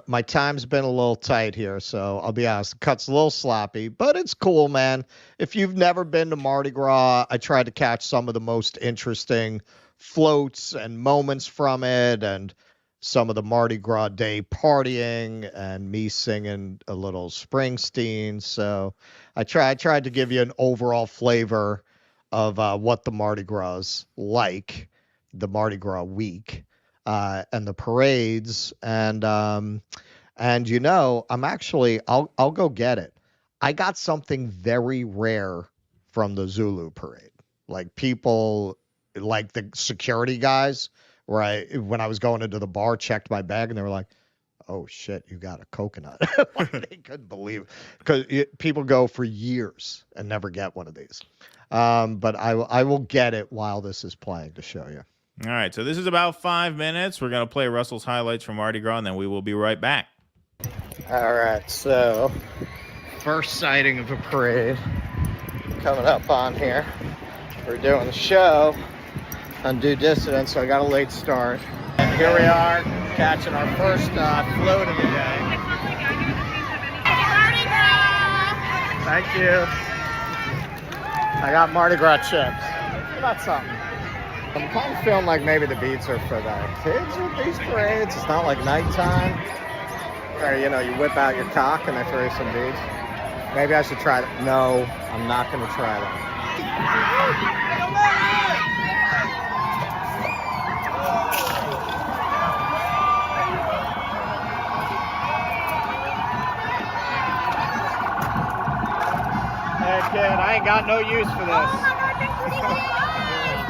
my time's been a little tight here, so I'll be honest, the cut's a little sloppy, but it's cool, man. If you've never been to Mardi Gras, I tried to catch some of the most interesting floats and moments from it, and some of the Mardi Gras Day partying, and me singing a little Springsteen. So I tried to give you an overall flavor of what the Mardi Gras is like, the Mardi Gras week. And the parades, and you know, I'll go get it. I got something very rare from the Zulu parade. Like people, like the security guys, right? When I was going into the bar, checked my bag, and they were like, "Oh shit, you got a coconut." They couldn't believe it, because people go for years and never get one of these. But I will get it while this is playing to show you. All right, so this is about 5 minutes. We're going to play Russell's highlights from Mardi Gras, and then we will be right back. All right, so first sighting of a parade coming up on here. We're doing the show on Due Dissidents, so I got a late start. And here we are, catching our first float of the day. Mardi Gras! Thank you. I got Mardi Gras chips. How about something? I'm kind of feeling like maybe the beats are for the kids with these parades. It's not like nighttime. Or, you know, you whip out your cock and they throw you some beats. Maybe I should try that. No, I'm not going to try that. Hey, kid, I ain't got no use for this.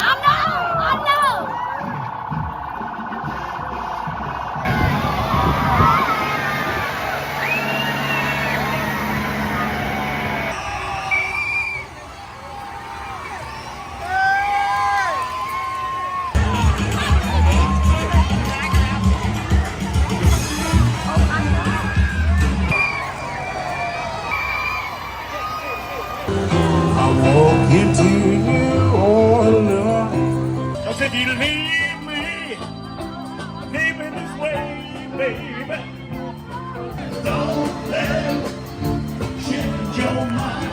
I know! I walk into New Orleans. Cause if you leave me, leaving this way, baby, don't let it change your mind.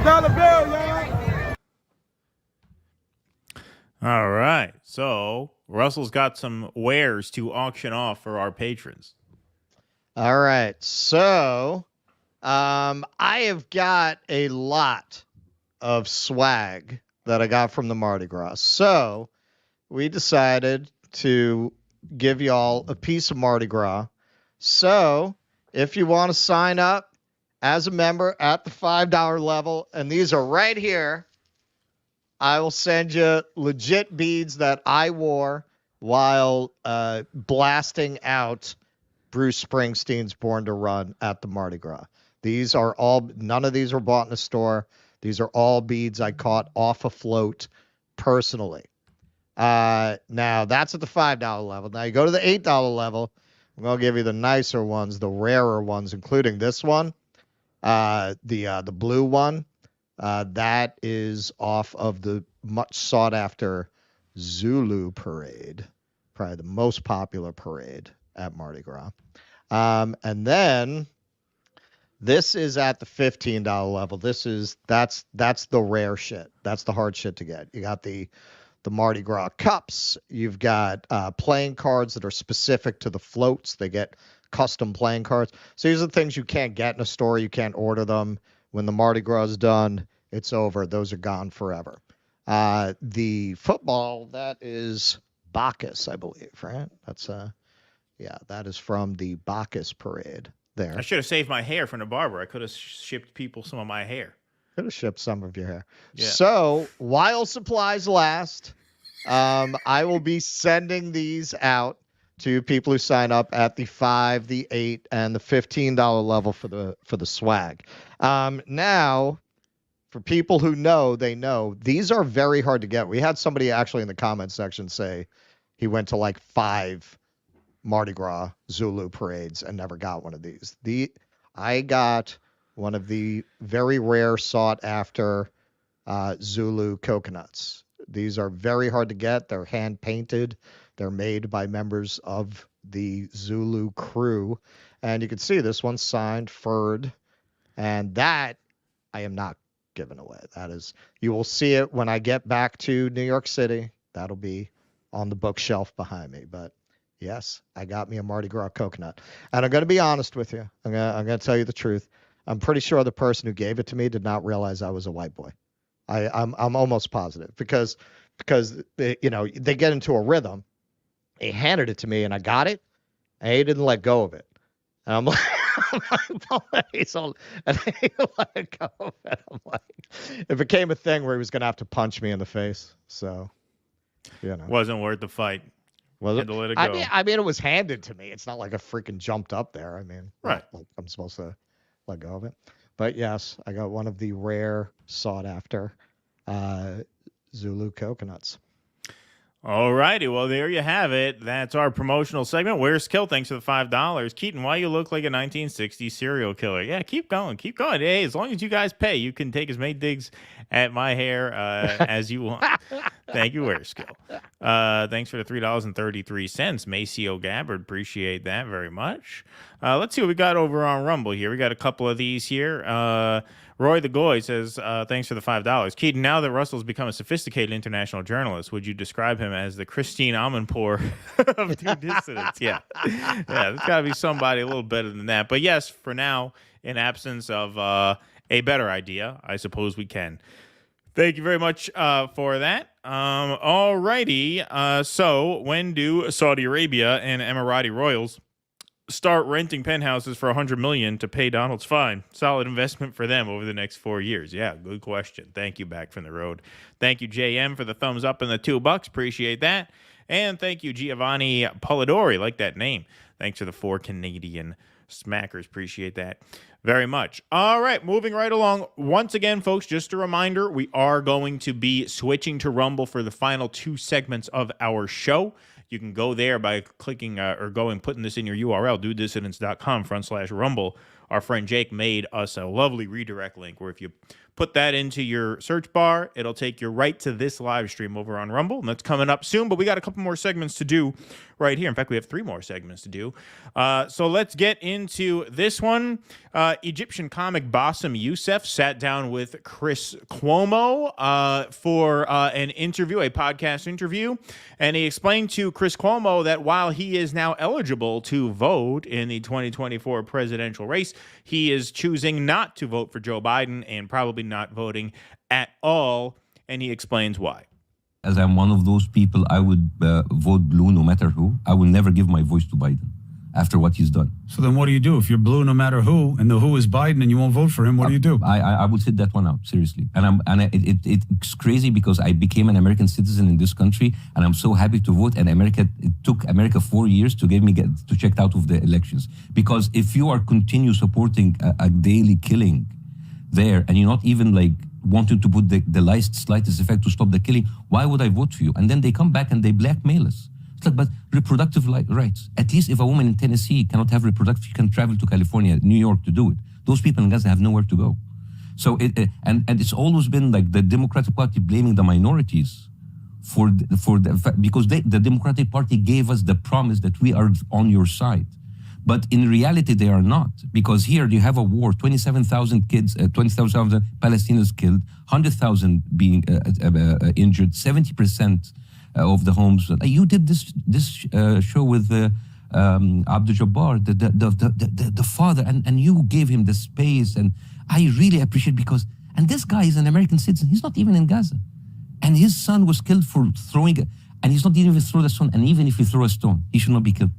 Dollar bill, y'all. All right. So Russell's got some wares to auction off for our patrons. All right. So I have got a lot of swag that I got from the Mardi Gras. So we decided to give y'all a piece of Mardi Gras. So if you want to sign up as a member at the $5 level, and these are right here, I will send you legit beads that I wore while blasting out Bruce Springsteen's Born to Run at the Mardi Gras. These are all, none of these were bought in a store. These are all beads I caught off a float personally. Now, that's at the $5 level. Now, you go to the $8 level, I'm going to give you the nicer ones, the rarer ones, including this one, the blue one. That is off of the much sought-after Zulu parade, probably the most popular parade at Mardi Gras. And then this is at the $15 level. That's the rare shit. That's the hard shit to get. You got the Mardi Gras cups. You've got playing cards that are specific to the floats. They get custom playing cards. So these are the things you can't get in a store. You can't order them. When the Mardi Gras is done, it's over. Those are gone forever. The football, that is Bacchus, I believe, right? That's yeah, that is from the Bacchus parade there. I should have saved my hair from the barber. I could have shipped people some of my hair. Could have shipped some of your hair. Yeah. So while supplies last, I will be sending these out to people who sign up at the $5, the $8, and the $15 level for the swag. Now, for people who know, they know these are very hard to get. We had somebody actually in the comments section say he went to like 5 Mardi Gras Zulu parades and never got one of these. I got one of the very rare sought after Zulu coconuts. These are very hard to get. They're hand painted. They're made by members of the Zulu crew. And you can see this one's signed, furred. And that I am not giving away. That is, you will see it when I get back to New York City. That'll be on the bookshelf behind me. But yes, I got me a Mardi Gras coconut. And I'm going to be honest with you. I'm going to tell you the truth. I'm pretty sure the person who gave it to me did not realize I was a white boy. I'm almost positive because they, they get into a rhythm. He handed it to me and I got it and he didn't let go of it. And I'm like, and he let go of it. I'm like, it became a thing where he was going to have to punch me in the face. So, wasn't worth the fight. Was it? To let it go. I mean, it was handed to me. It's not like I freaking jumped up there. I mean, right. Like I'm supposed to let go of it. But yes, I got one of the rare sought after Zulu coconuts. All righty. Well, there you have it. That's our promotional segment. Where's Kill? Thanks for the $5. Keaton, why you look like a 1960s serial killer? Yeah, keep going. Keep going. Hey, as long as you guys pay, you can take as many digs at my hair as you want. Thank you, Where's Kill. Thanks for the $3.33. Maceo Gabbard. Appreciate that very much. Let's see what we got over on Rumble here. We got a couple of these here. Roy the Goy says, thanks for the $5. Keaton, now that Russell's become a sophisticated international journalist, would you describe him as the Christine Amanpour of Two Dissidents? Yeah, there's got to be somebody a little better than that. But yes, for now, in absence of a better idea, I suppose we can. Thank you very much for that. All righty. So when do Saudi Arabia and Emirati royals start renting penthouses for $100 million to pay Donald's fine. Solid investment for them over the next 4 years. Yeah, good question. Thank you, Back from the Road. Thank you, JM, for the thumbs up and the $2. Appreciate that. And thank you, Giovanni Polidori. Like that name. Thanks for the 4 Canadian smackers. Appreciate that very much. All right, moving right along. Once again, folks, just a reminder, we are going to be switching to Rumble for the final 2 segments of our show. You can go there by clicking putting this in your URL, dudissidents.com/Rumble. Our friend Jake made us a lovely redirect link where if you put that into your search bar, it'll take you right to this live stream over on Rumble. And that's coming up soon, but we got a couple more segments to do right here. In fact, we have 3 more segments to do. So let's get into this one. Egyptian comic Bassem Youssef sat down with Chris Cuomo for an interview, a podcast interview. And he explained to Chris Cuomo that while he is now eligible to vote in the 2024 presidential race, he is choosing not to vote for Joe Biden and probably not voting at all. And he explains why. As I'm one of those people, I would vote blue no matter who. I will never give my voice to Biden after what he's done. So then what do you do? If you're blue no matter who, and the who is Biden and you won't vote for him, what do you do? I would sit that one out, seriously. It's crazy because I became an American citizen in this country, and I'm so happy to vote. And it took America 4 years to get checked out of the elections. Because if you are continue supporting a daily killing there, and you're not even wanting to put the slightest effect to stop the killing, why would I vote for you? And then they come back and they blackmail us. It's but reproductive rights. At least if a woman in Tennessee cannot have reproductive, she can travel to California, New York to do it. Those people in Gaza have nowhere to go. So and it's always been the Democratic Party blaming the minorities because the Democratic Party gave us the promise that we are on your side. But in reality, they are not, because here you have a war, 27,000 kids, 27,000 Palestinians killed, 100,000 being injured, 70% of the homes. You did this show with Abdul Jabbar, the father, and you gave him the space, and I really appreciate and this guy is an American citizen. He's not even in Gaza, and his son was killed for throwing, and he's not even throw the stone. And even if he throw a stone, he should not be killed.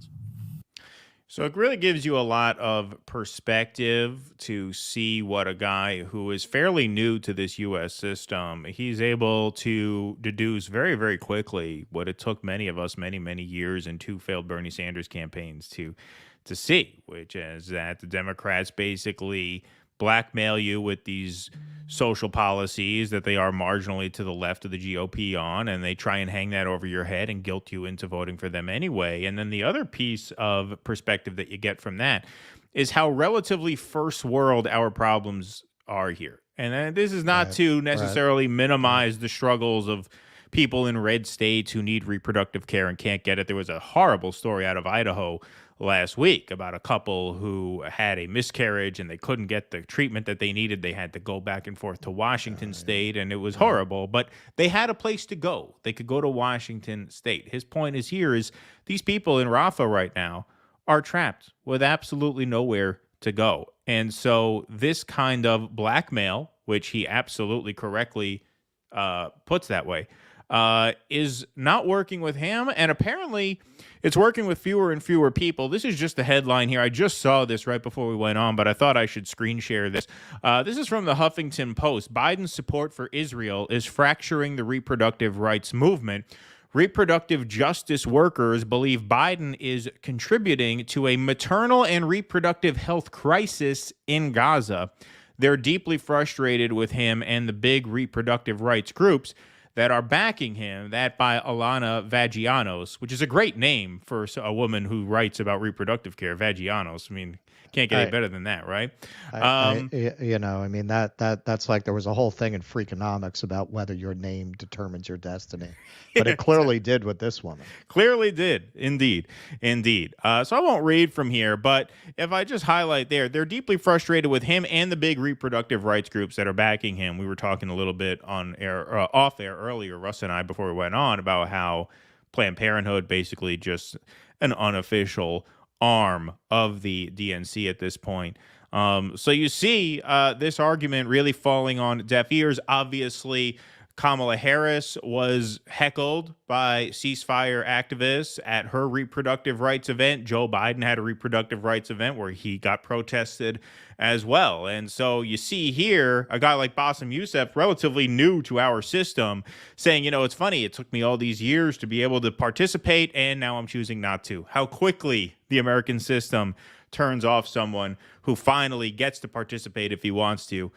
So it really gives you a lot of perspective to see what a guy who is fairly new to this U.S. system, he's able to deduce very, very quickly what it took many of us many, many years and 2 failed Bernie Sanders campaigns to see, which is that the Democrats basically blackmail you with these social policies that they are marginally to the left of the GOP on, and they try and hang that over your head and guilt you into voting for them anyway. And then the other piece of perspective that you get from that is how relatively first world our problems are here. And this is not to necessarily minimize the struggles of people in red states who need reproductive care and can't get it. There was a horrible story out of Idaho last week about a couple who had a miscarriage and they couldn't get the treatment that they needed. They had to go back and forth to Washington State, and it was horrible, but they had a place to go. They could go to Washington State. His point is these people in Rafah right now are trapped with absolutely nowhere to go. And so this kind of blackmail, which he absolutely correctly puts that way, is not working with him, and apparently it's working with fewer and fewer people. This is just the headline here. I just saw this right before we went on, but I thought I should screen share this. This is from the Huffington Post. Biden's support for Israel is fracturing the reproductive rights movement. Reproductive justice workers believe Biden is contributing to a maternal and reproductive health crisis in Gaza. They're deeply frustrated with him and the big reproductive rights groups that are backing him, that by Alana Vagianos, which is a great name for a woman who writes about reproductive care, Vagianos. I mean, can't get any better than that, right? That's like there was a whole thing in Freakonomics about whether your name determines your destiny. But it clearly did with this woman. Clearly did, indeed. So I won't read from here, but if I just highlight they're deeply frustrated with him and the big reproductive rights groups that are backing him. We were talking a little bit on air, off air earlier, Russ and I, before we went on, about how Planned Parenthood basically just an unofficial arm of the DNC at this point. So you see this argument really falling on deaf ears. Obviously, Kamala Harris was heckled by ceasefire activists at her reproductive rights event. Joe Biden had a reproductive rights event where he got protested as well. And so you see here a guy like Bassem Youssef, relatively new to our system, saying, it's funny, it took me all these years to be able to participate, and now I'm choosing not to. How quickly the American system turns off someone who finally gets to participate if he wants to,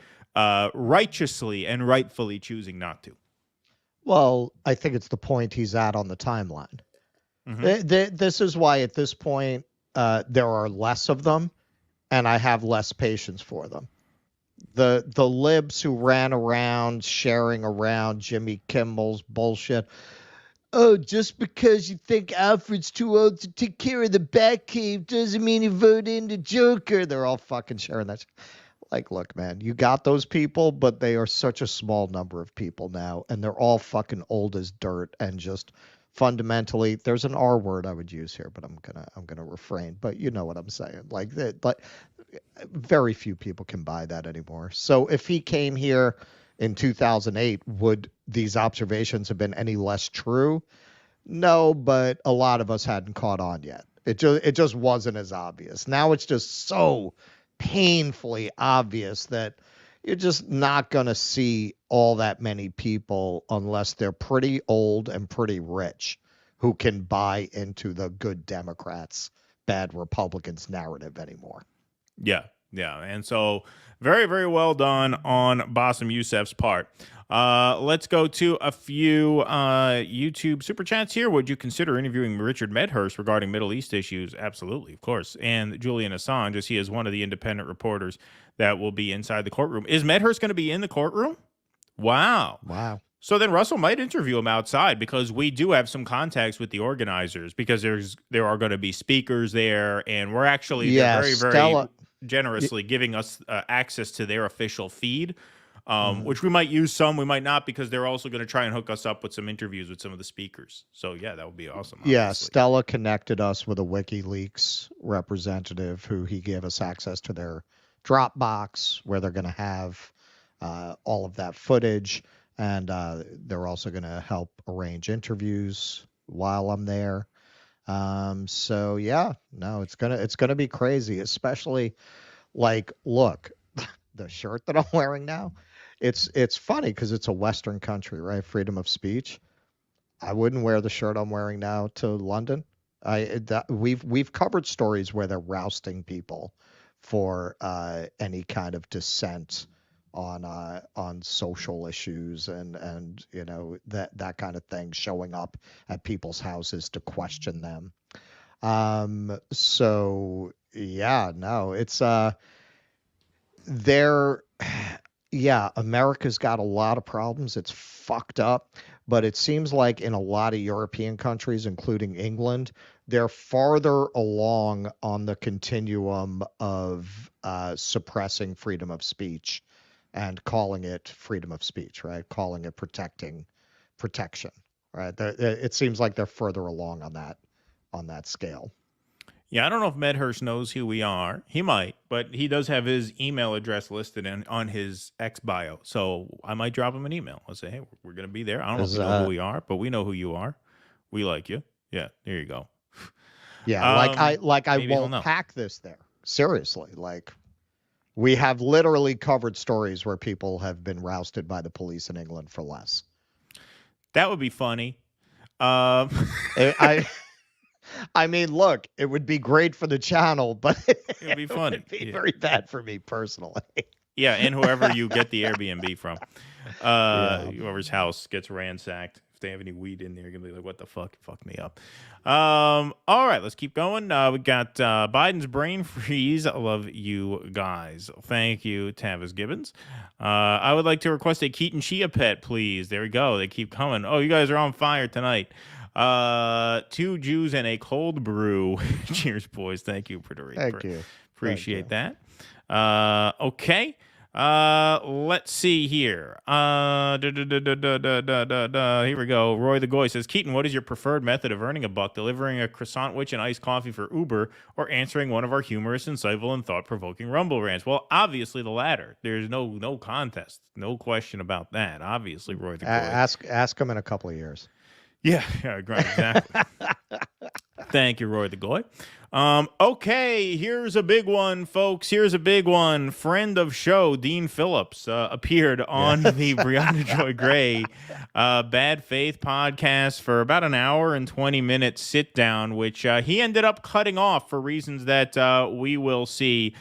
righteously and rightfully choosing not to. Well, I think it's the point he's at on the timeline. This is why at this point there are less of them, and I have less patience for them. The libs who ran around sharing around Jimmy Kimmel's bullshit. Oh, just because you think Alfred's too old to take care of the Batcave doesn't mean you vote in the Joker. They're all fucking sharing that. Like, look, man, you got those people, but they are such a small number of people now, and they're all fucking old as dirt and just fundamentally. There's an R word I would use here, but I'm gonna refrain. But you know what I'm saying. Like that, but very few people can buy that anymore. So if he came here in 2008, would these observations have been any less true? No, but a lot of us hadn't caught on yet. It just wasn't as obvious. Now it's just so painfully obvious that you're just not going to see all that many people unless they're pretty old and pretty rich who can buy into the good Democrats, bad Republicans narrative anymore. Yeah. And so very, very well done on Bassem Youssef's part. Let's go to a few YouTube super chats here. Would you consider interviewing Richard Medhurst regarding Middle East issues? Absolutely, of course. And Julian Assange, as he is one of the independent reporters that will be inside the courtroom. Is Medhurst going to be in the courtroom? Wow. So then Russell might interview him outside, because we do have some contacts with the organizers, because there are going to be speakers there, and we're actually very, very generously giving us access to their official feed. Which we might use some, we might not, because they're also going to try and hook us up with some interviews with some of the speakers. So, yeah, that would be awesome. Obviously. Yeah, Stella connected us with a WikiLeaks representative who he gave us access to their Dropbox, where they're going to have all of that footage. And they're also going to help arrange interviews while I'm there. So, yeah, no, it's gonna be crazy, especially like, look, the shirt that I'm wearing now. It's funny because it's a Western country, right? Freedom of speech. I wouldn't wear the shirt I'm wearing now to London. We've covered stories where they're rousting people for any kind of dissent on social issues and that kind of thing, showing up at people's houses to question them. So yeah, no, it's America's got a lot of problems. It's fucked up, but it seems like in a lot of European countries, including England, they're farther along on the continuum of suppressing freedom of speech and calling it freedom of speech, right? Calling it protection, right? It seems like they're further along on that scale. Yeah, I don't know if Medhurst knows who we are. He might, but he does have his email address listed on his X bio. So I might drop him an email. I'll say, hey, we're going to be there. I don't know if you know who we are, but we know who you are. We like you. Yeah, there you go. Yeah, I won't pack this there. Seriously, like we have literally covered stories where people have been rousted by the police in England for less. That would be funny. I mean, look, it would be great for the channel, but it would be funny. It would be very bad for me personally. Yeah, and whoever you get the Airbnb from, whoever's house gets ransacked. If they have any weed in there, you're going to be like, what the fuck? Fuck me up. All right, let's keep going. We got Biden's brain freeze. I love you guys. Thank you, Tavis Gibbons. I would like to request a Keaton Chia pet, please. There we go. They keep coming. Oh, you guys are on fire tonight. 2 Jews and a cold brew. Cheers, boys. Thank you, Puerto Rico. Thank you. Appreciate that. Okay. Let's see here. Here we go. Roy the Goy says, Keaton, what is your preferred method of earning a buck? Delivering a croissant witch and iced coffee for Uber, or answering one of our humorous, insightful, and thought-provoking Rumble rants? Well, obviously the latter. There's no contest. No question about that. Obviously, Roy the Goy. Ask him in a couple of years. Yeah, right, exactly. Thank you, Roy the Goy. Okay, here's a big one, folks. Here's a big one. Friend of show, Dean Phillips, appeared on the Briahna Joy Gray Bad Faith podcast for about an hour and 20-minute sit-down, which he ended up cutting off for reasons that we will see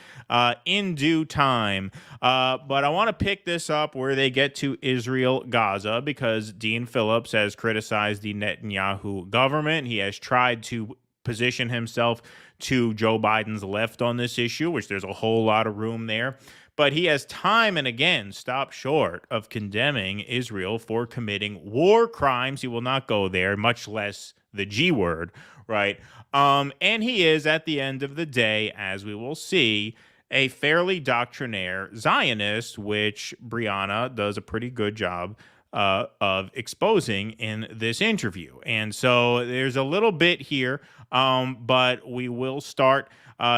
in due time. But I want to pick this up where they get to Israel, Gaza, because Dean Phillips has criticized the Netanyahu government. He has tried to position himself to Joe Biden's left on this issue, which there's a whole lot of room there. But he has time and again stopped short of condemning Israel for committing war crimes. He will not go there, much less the G word, right? And he is, at the end of the day, as we will see, a fairly doctrinaire Zionist, which Briahna does a pretty good job of exposing in this interview. And so there's a little bit here, but we will start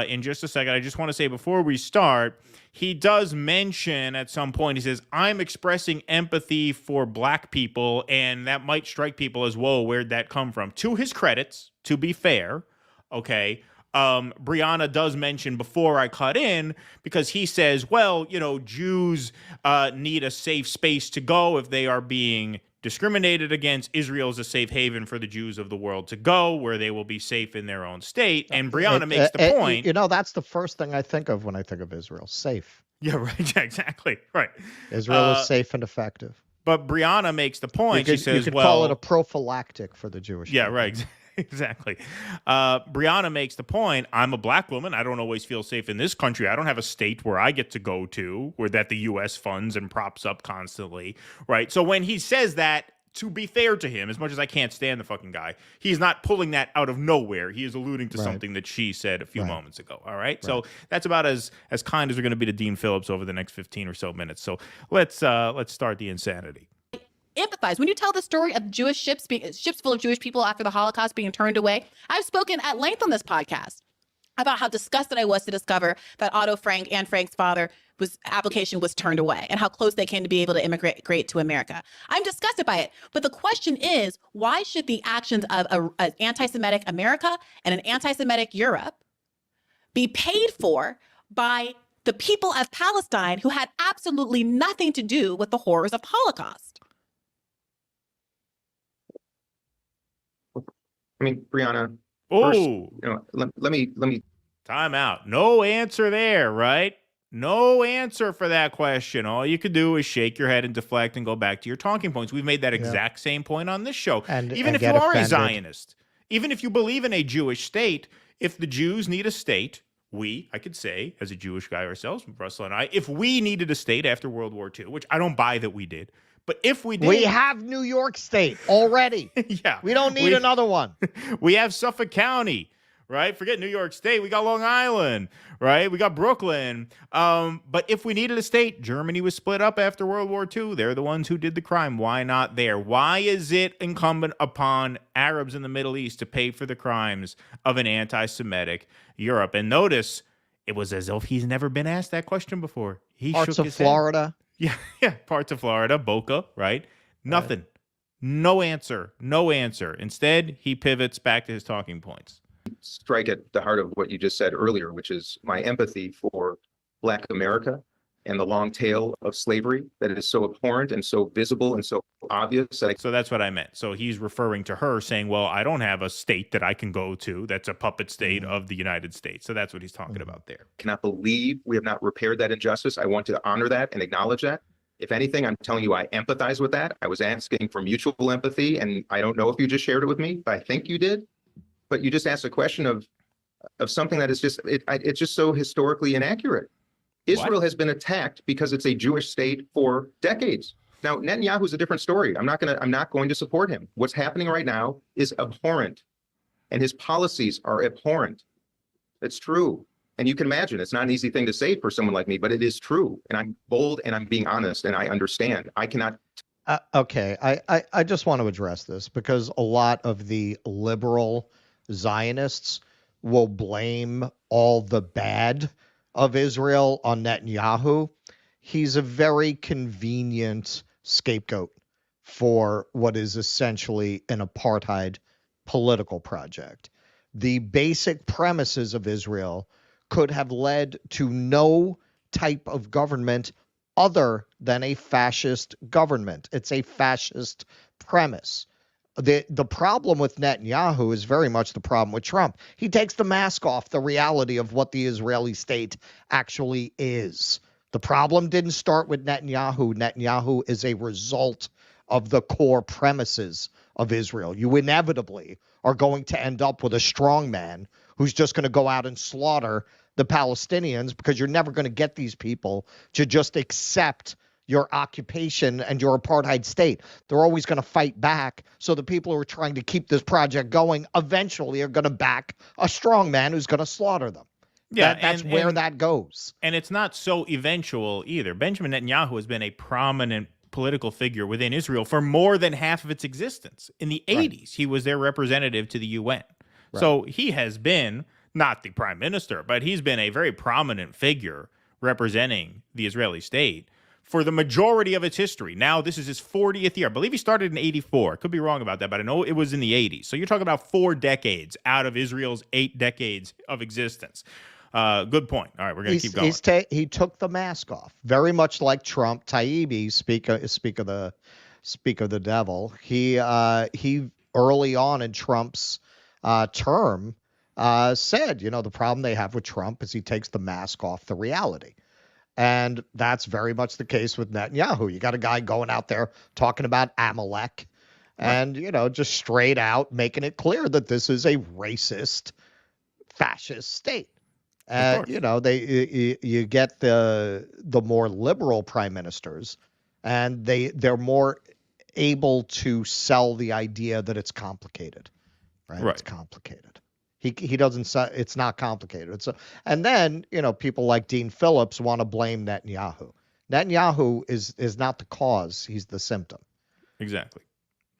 in just a second. I just want to say before we start, he does mention at some point, he says, I'm expressing empathy for black people, and that might strike people as, whoa, where'd that come from? To his credits, to be fair, okay, Briahna does mention before I cut in, because he says, well, you know, Jews need a safe space to go if they are being discriminated against. Israel is a safe haven for the Jews of the world to go, where they will be safe in their own state. And Briahna makes the point. You know, that's the first thing I think of when I think of Israel. Safe. Yeah, right. Yeah, exactly. Right. Israel is safe and effective. But Briahna makes the point. She says, you could call it a prophylactic for the Jewish people. Right. Exactly. Briahna makes the point, I'm a black woman. I don't always feel safe in this country. I don't have a state where I get to go to, where that the U.S. funds and props up constantly, right? So when he says that, to be fair to him, as much as I can't stand the fucking guy, he's not pulling that out of nowhere. He is alluding to something that she said a few moments ago, all right? So that's about as kind as we're going to be to Dean Phillips over the next 15 or so minutes. So let's start the insanity. Empathize. When you tell the story of Jewish ships full of Jewish people after the Holocaust being turned away, I've spoken at length on this podcast about how disgusted I was to discover that Otto Frank and Frank's father application was turned away, and how close they came to be able to immigrate to America. I'm disgusted by it. But the question is, why should the actions of an anti-Semitic America and an anti-Semitic Europe be paid for by the people of Palestine, who had absolutely nothing to do with the horrors of the Holocaust? I mean, Briahna. Oh, let me. Time out. No answer there, right? No answer for that question. All you could do is shake your head and deflect and go back to your talking points. We've made that exact same point on this show. Even if you are a Zionist, even if you believe in a Jewish state, if the Jews need a state, I could say, as a Jewish guy ourselves, Russell and I, if we needed a state after World War II, which I don't buy that we did, but if we did, we have New York State already. Yeah. We don't need another one. We have Suffolk County, right? Forget New York State. We got Long Island, right? We got Brooklyn. But if we needed a state, Germany was split up after World War II. They're the ones who did the crime. Why not there? Why is it incumbent upon Arabs in the Middle East to pay for the crimes of an anti-Semitic Europe? And notice, it was as if he's never been asked that question before. He Parts shook of his Florida. Head. Yeah, parts of Florida, Boca, right? Nothing. No answer. Instead, he pivots back to his talking points. Strike at the heart of what you just said earlier, which is my empathy for Black America and the long tail of slavery that is so abhorrent and so visible and so obvious. So that's what I meant. So he's referring to her saying, well, I don't have a state that I can go to that's a puppet state of the United States. So that's what he's talking about there. Cannot believe we have not repaired that injustice. I want to honor that and acknowledge that. If anything, I'm telling you, I empathize with that. I was asking for mutual empathy, and I don't know if you just shared it with me, but I think you did. But you just asked a question of something that is just, it's just so historically inaccurate. Israel has been attacked because it's a Jewish state for decades. Now, Netanyahu is a different story. I'm not going to support him. What's happening right now is abhorrent, and his policies are abhorrent. It's true. And you can imagine it's not an easy thing to say for someone like me, but it is true. And I'm bold and I'm being honest and I understand. I cannot. Okay, I just want to address this because a lot of the liberal Zionists will blame all the bad of Israel on Netanyahu. He's a very convenient scapegoat for what is essentially an apartheid political project. The basic premises of Israel could have led to no type of government other than a fascist government. It's a fascist premise. The problem with Netanyahu is very much the problem with Trump. He takes the mask off the reality of what the Israeli state actually is. The problem didn't start with Netanyahu. Netanyahu is a result of the core premises of Israel. You inevitably are going to end up with a strong man who's just going to go out and slaughter the Palestinians because you're never going to get these people to just accept your occupation and your apartheid state. They're always going to fight back. So the people who are trying to keep this project going eventually are going to back a strong man who's going to slaughter them. Yeah, that's where that goes. And it's not so eventual either. Benjamin Netanyahu has been a prominent political figure within Israel for more than half of its existence. In the 80s, he was their representative to the UN. Right. So he has been not the prime minister, but he's been a very prominent figure representing the Israeli state for the majority of its history. Now, this is his 40th year. I believe he started in 84. Could be wrong about that, but I know it was in the 80s. So you're talking about 4 decades out of Israel's 8 decades of existence. Good point. All right, we're going to keep going. He took the mask off, very much like Trump. Taibbi, speak of the devil. He early on in Trump's term said, the problem they have with Trump is he takes the mask off the reality. And that's very much the case with Netanyahu. You got a guy going out there talking about Amalek and, just straight out making it clear that this is a racist, fascist state. You get the more liberal prime ministers, and they're more able to sell the idea that it's complicated, right? It's complicated. He doesn't say it's not complicated. And then people like Dean Phillips want to blame Netanyahu. Netanyahu is not the cause; he's the symptom. Exactly.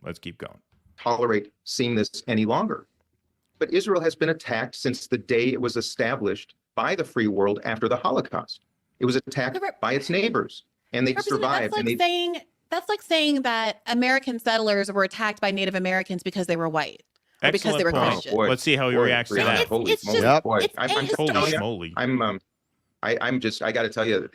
Let's keep going. Tolerate seeing this any longer. But Israel has been attacked since the day it was established by the free world after the Holocaust. It was attacked by its neighbors, and they survived. That's like saying that American settlers were attacked by Native Americans because they were white. Or because they were Christian. Let's see how he reacts to that. I got to tell you,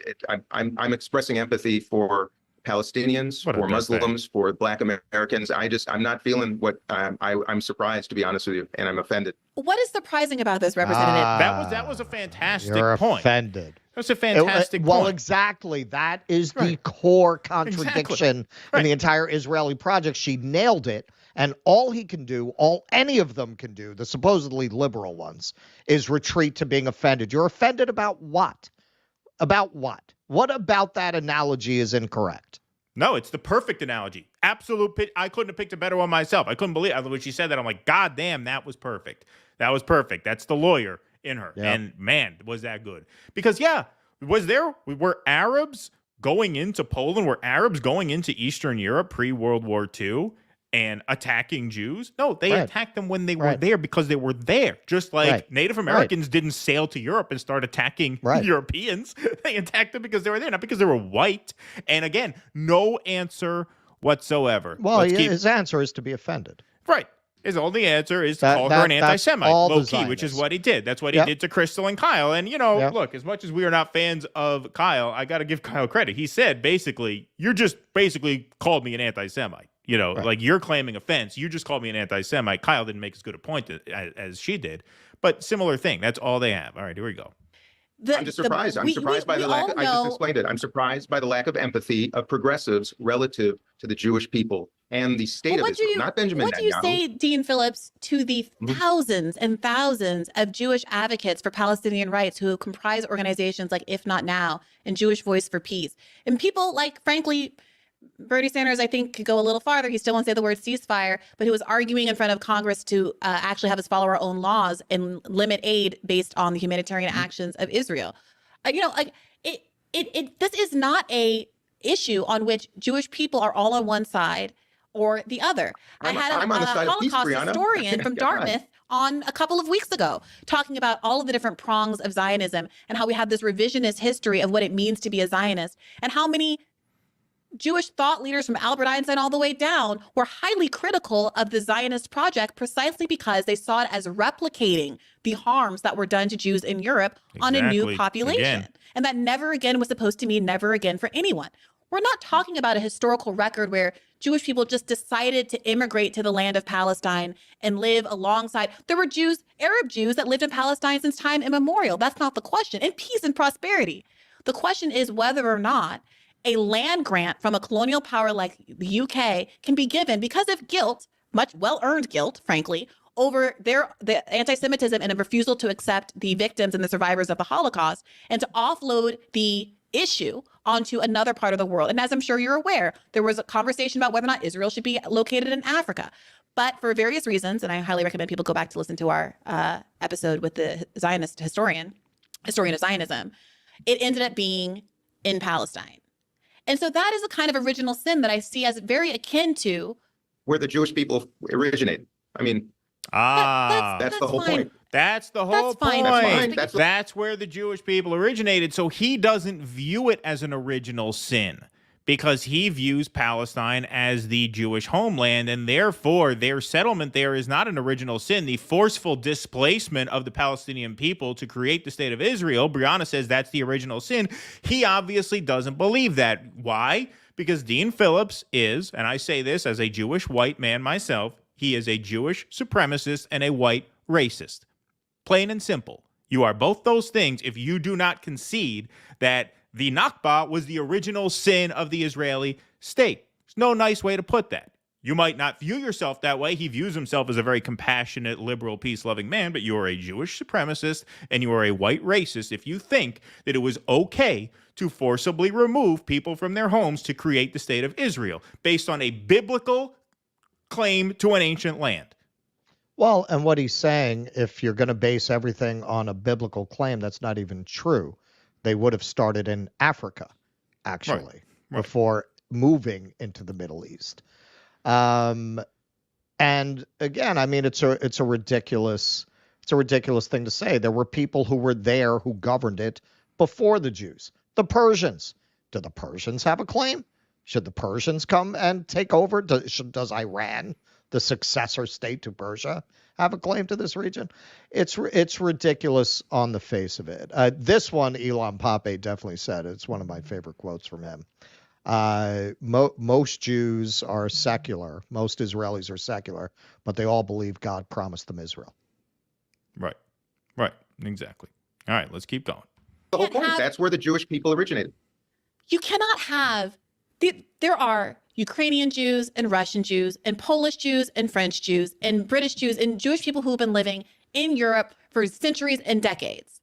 I'm expressing empathy for Palestinians, for Muslims, for Black Americans. I'm not feeling what I'm surprised, to be honest with you, and I'm offended. What is surprising about this, Representative? That was a fantastic You're point. Offended. That's a fantastic point. Well, exactly. That is the core contradiction in the entire Israeli project. She nailed it. And all he can do, all any of them can do, the supposedly liberal ones, is retreat to being offended. You're offended about what? About what? What about that analogy is incorrect? No, it's the perfect analogy. Absolute. I couldn't have picked a better one myself. I couldn't believe it. When she said that, I'm like, God damn, that was perfect. That was perfect. That's the lawyer in her. Yep. And man, was that good. Because were Arabs going into Poland? Were Arabs going into Eastern Europe pre-World War II? And attacking Jews? No, they attacked them when they were there because they were there. Just like Native Americans didn't sail to Europe and start attacking Europeans. They attacked them because they were there, not because they were white. And again, no answer whatsoever. Well, his answer is to be offended. Right. His only answer is to call her an anti-Semite, low-key, which is what he did. That's what he did to Crystal and Kyle. And, look, as much as we are not fans of Kyle, I got to give Kyle credit. He said, you just called me an anti-Semite. Like you're claiming offense. You just called me an anti-Semite. Kyle didn't make as good a point as she did. But similar thing. That's all they have. All right, here we go. I'm just surprised. I'm surprised by the lack. I just explained it. I'm surprised by the lack of empathy of progressives relative to the Jewish people and the state of Israel, not Benjamin Netanyahu. What do you say, Dean Phillips, to the thousands and thousands of Jewish advocates for Palestinian rights who comprise organizations like If Not Now and Jewish Voice for Peace, and people like, frankly, Bernie Sanders, I think, could go a little farther. He still won't say the word ceasefire, but he was arguing in front of Congress to actually have us follow our own laws and limit aid based on the humanitarian actions of Israel. This is not a issue on which Jewish people are all on one side or the other. I had a Holocaust historian from Dartmouth on a couple of weeks ago talking about all of the different prongs of Zionism and how we have this revisionist history of what it means to be a Zionist, and how many Jewish thought leaders from Albert Einstein all the way down were highly critical of the Zionist project precisely because they saw it as replicating the harms that were done to Jews in Europe on a new population. And that never again was supposed to mean never again for anyone. We're not talking about a historical record where Jewish people just decided to immigrate to the land of Palestine and live alongside. There were Jews, Arab Jews, that lived in Palestine since time immemorial. That's not the question. And peace and prosperity. The question is whether or not a land grant from a colonial power like the UK can be given because of guilt, much well-earned guilt, frankly, over the anti-Semitism and a refusal to accept the victims and the survivors of the Holocaust, and to offload the issue onto another part of the world. And as I'm sure you're aware, there was a conversation about whether or not Israel should be located in Africa. But for various reasons, and I highly recommend people go back to listen to our episode with the Zionist historian of Zionism, it ended up being in Palestine. And so that is a kind of original sin that I see as very akin to where the Jewish people originate. I mean, that's the whole point. That's the whole point. That's where the Jewish people originated. So he doesn't view it as an original sin because he views Palestine as the Jewish homeland, and therefore their settlement there is not an original sin. The forceful displacement of the Palestinian people to create the state of Israel, Briahna says that's the original sin. He obviously doesn't believe that. Why? Because Dean Phillips is, and I say this as a Jewish white man myself, he is a Jewish supremacist and a white racist. Plain and simple. You are both those things if you do not concede that the Nakba was the original sin of the Israeli state. There's no nice way to put that. You might not view yourself that way. He views himself as a very compassionate, liberal, peace-loving man, but you are a Jewish supremacist and you are a white racist if you think that it was okay to forcibly remove people from their homes to create the state of Israel based on a biblical claim to an ancient land. Well, and what he's saying, if you're going to base everything on a biblical claim, that's not even true. They would have started in Africa, actually, before moving into the Middle East. And again, I mean, it's a ridiculous thing to say. There were people who were there who governed it before the Jews. The Persians. Do the Persians have a claim? Should the Persians come and take over? Does Iran, the successor state to Persia, have a claim to this region? It's ridiculous on the face of it. This one, Elon Pape definitely said. It's one of my favorite quotes from him. Most Jews are secular. Most Israelis are secular, but they all believe God promised them Israel. Right. Exactly. All right, let's keep going. The whole point. That's where the Jewish people originated. You cannot have... There are Ukrainian Jews and Russian Jews and Polish Jews and French Jews and British Jews and Jewish people who have been living in Europe for centuries and decades,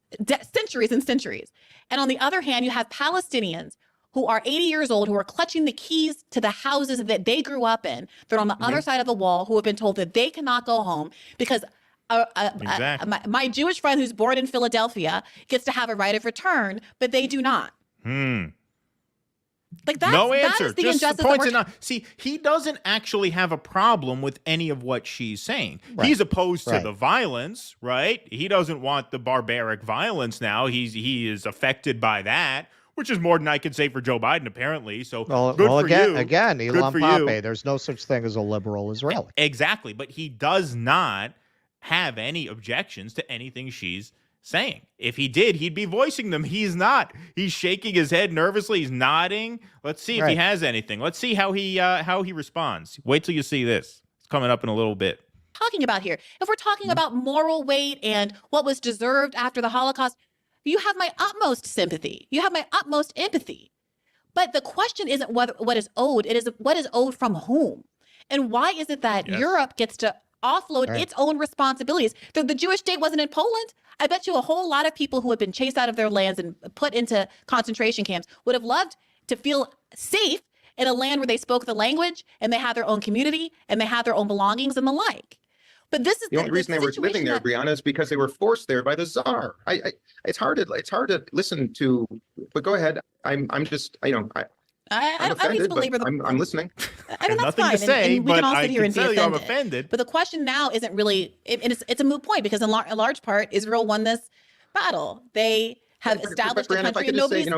centuries and centuries. And on the other hand, you have Palestinians who are 80 years old, who are clutching the keys to the houses that they grew up in. They're on the other side of the wall, who have been told that they cannot go home because my Jewish friend who's born in Philadelphia gets to have a right of return, but they do not. Like that's, no answer. That is the Just injustice points it out. See, he doesn't actually have a problem with any of what she's saying. Right. He's opposed to the violence, right? He doesn't want the barbaric violence now. He is affected by that, which is more than I could say for Joe Biden, apparently. So good for you. Again, Elon Pape, there's no such thing as a liberal Israeli. Exactly. But he does not have any objections to anything she's saying. If he did, he'd be voicing them. He's not. He's shaking his head nervously. He's nodding. Let's see if he has anything. Let's see how he responds. Wait till you see this. It's coming up in a little bit. Talking about here, if we're talking about moral weight and what was deserved after the Holocaust, you have my utmost sympathy. You have my utmost empathy. But the question isn't what is owed. It is what is owed from whom. And why is it that Europe gets to offload its own responsibilities? The Jewish state wasn't in Poland. I bet you a whole lot of people who had been chased out of their lands and put into concentration camps would have loved to feel safe in a land where they spoke the language and they had their own community and they had their own belongings and the like. But this is the only reason they were living there, Briahna, is because they were forced there by the Tsar. It's hard to listen to, but go ahead. I'm just, I'm offended, but I'm listening. I mean, that's nothing fine. to say, and we can all but sit here and be I'm offended. offended. But the question now isn't really, it's a moot point because in large part, Israel won this battle. They have established a Briahna, country, if I could just say,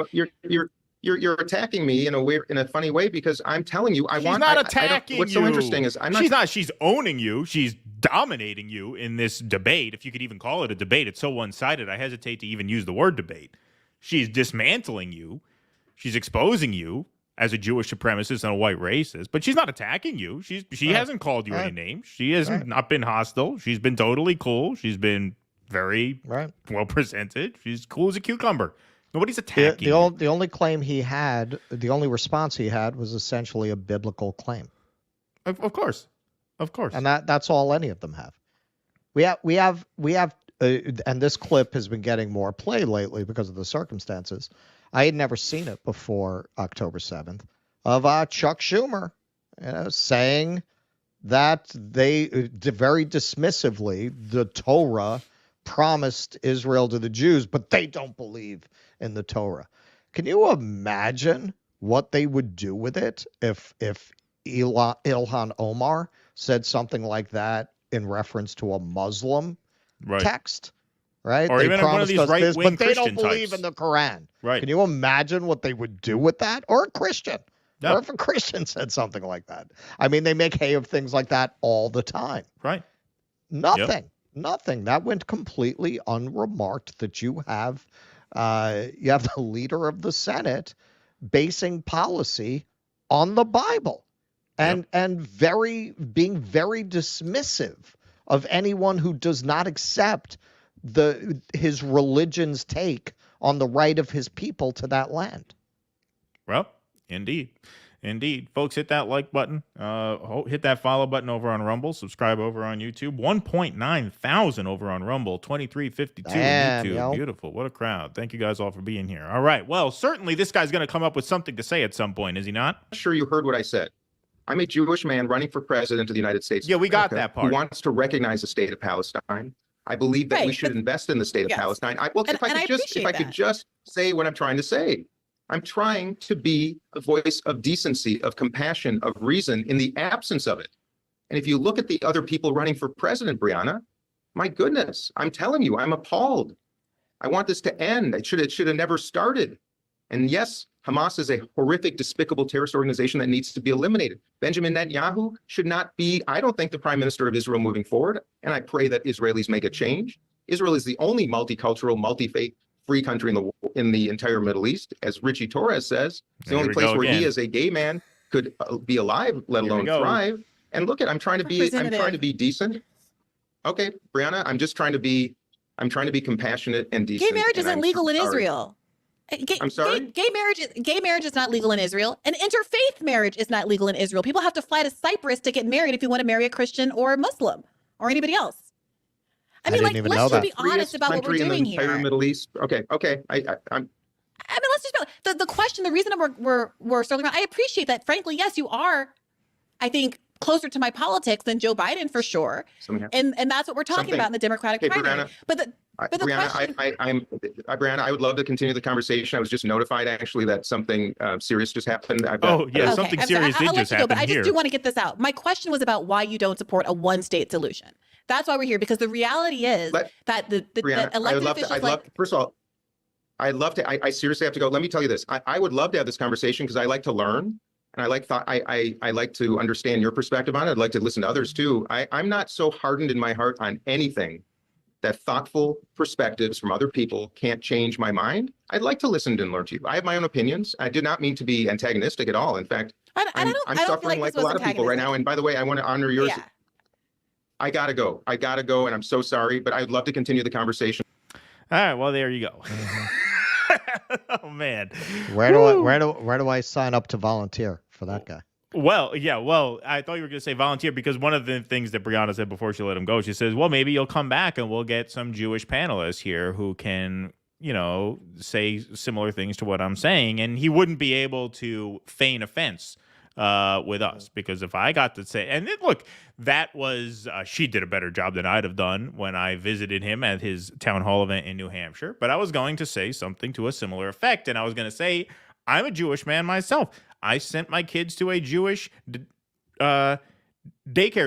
you're attacking me in a funny way because I'm telling you, She's not attacking what's you. so interesting is She's owning you. She's dominating you in this debate. If you could even call it a debate, it's so one-sided. I hesitate to even use the word debate. She's dismantling you. She's exposing you as a Jewish supremacist and a white racist, but she's not attacking you. She hasn't called you any names. She has not been hostile. She's been totally cool. She's been very well presented. She's cool as a cucumber. Nobody's attacking you. The only claim he had, the only response he had was essentially a biblical claim. Of course. And that's all any of them have. We have, and this clip has been getting more play lately because of the circumstances. I had never seen it before October 7th of Chuck Schumer saying that they very dismissively, the Torah promised Israel to the Jews, but they don't believe in the Torah. Can you imagine what they would do with it if Ilhan Omar said something like that in reference to a Muslim text? Right? Or they even one of these right-wing but they Christian don't believe types. in the Quran. Right. Can you imagine what they would do with that? Or a Christian. Yeah. Or if a Christian said something like that. I mean, they make hay of things like that all the time. Right. Nothing. That went completely unremarked that you have the leader of the Senate basing policy on the Bible and being very dismissive of anyone who does not accept his religion's take on the right of his people to that land. Well, indeed. Folks, hit that like button. Hit that follow button over on Rumble. Subscribe over on YouTube. 1.9 thousand over on Rumble. 2352 on YouTube. Yo. Beautiful. What a crowd. Thank you guys all for being here. All right. Well, certainly this guy's going to come up with something to say at some point, is he not? I'm sure you heard what I said. I'm a Jewish man running for president of the United States. Yeah, we got that part. Who wants to recognize the state of Palestine. I believe that we should invest in the state of Palestine. If I could just say what I'm trying to say. I'm trying to be a voice of decency, of compassion, of reason in the absence of it. And if you look at the other people running for president, Briahna, my goodness, I'm telling you, I'm appalled. I want this to end. It should have never started. And yes, Hamas is a horrific, despicable terrorist organization that needs to be eliminated. Benjamin Netanyahu should not be, I don't think, the prime minister of Israel moving forward. And I pray that Israelis make a change. Israel is the only multicultural, multi-faith, free country in the entire Middle East. As Richie Torres says, it's the only place where he as a gay man could be alive, let alone thrive. And look I'm trying to be decent. Okay, Briahna, I'm trying to be compassionate and decent. Gay marriage isn't legal in Israel. I'm sorry? Gay marriage is not legal in Israel. And interfaith marriage is not legal in Israel. People have to fly to Cyprus to get married if you want to marry a Christian or a Muslim or anybody else. I mean, let's just be honest about what we're doing here. Entire Middle East. Okay. Let's just the question. The reason we're circling around. I appreciate that. Frankly, yes, you are. I think closer to my politics than Joe Biden for sure. And that's what we're talking about in the Democratic primary. Briahna, I would love to continue the conversation. I was just notified actually that something serious just happened. Something serious did just happen. But I just do want to get this out. My question was about why you don't support a one-state solution. That's why we're here, because the reality is that the elected officials. First of all, I seriously have to go. Let me tell you this. I would love to have this conversation because I like to learn. And I like to understand your perspective on it. I'd like to listen to others too. I'm not so hardened in my heart on anything that thoughtful perspectives from other people can't change my mind. I'd like to listen and learn to you. I have my own opinions. I did not mean to be antagonistic at all. In fact, I'm suffering like a lot of people right now. And by the way, I want to honor yours. Yeah. I gotta go, and I'm so sorry, but I'd love to continue the conversation. All right, well, there you go. Oh man, where do I sign up to volunteer for that guy? Well, yeah. Well, I thought you were going to say volunteer because one of the things that Briahna said before she let him go, she says, well, maybe you'll come back and we'll get some Jewish panelists here who can, say similar things to what I'm saying. And he wouldn't be able to feign offense with us, because if I got to say, and then, look, that was, she did a better job than I'd have done when I visited him at his town hall event in New Hampshire, but I was going to say something to a similar effect, and I was going to say, I'm a Jewish man myself. I sent my kids to a Jewish daycare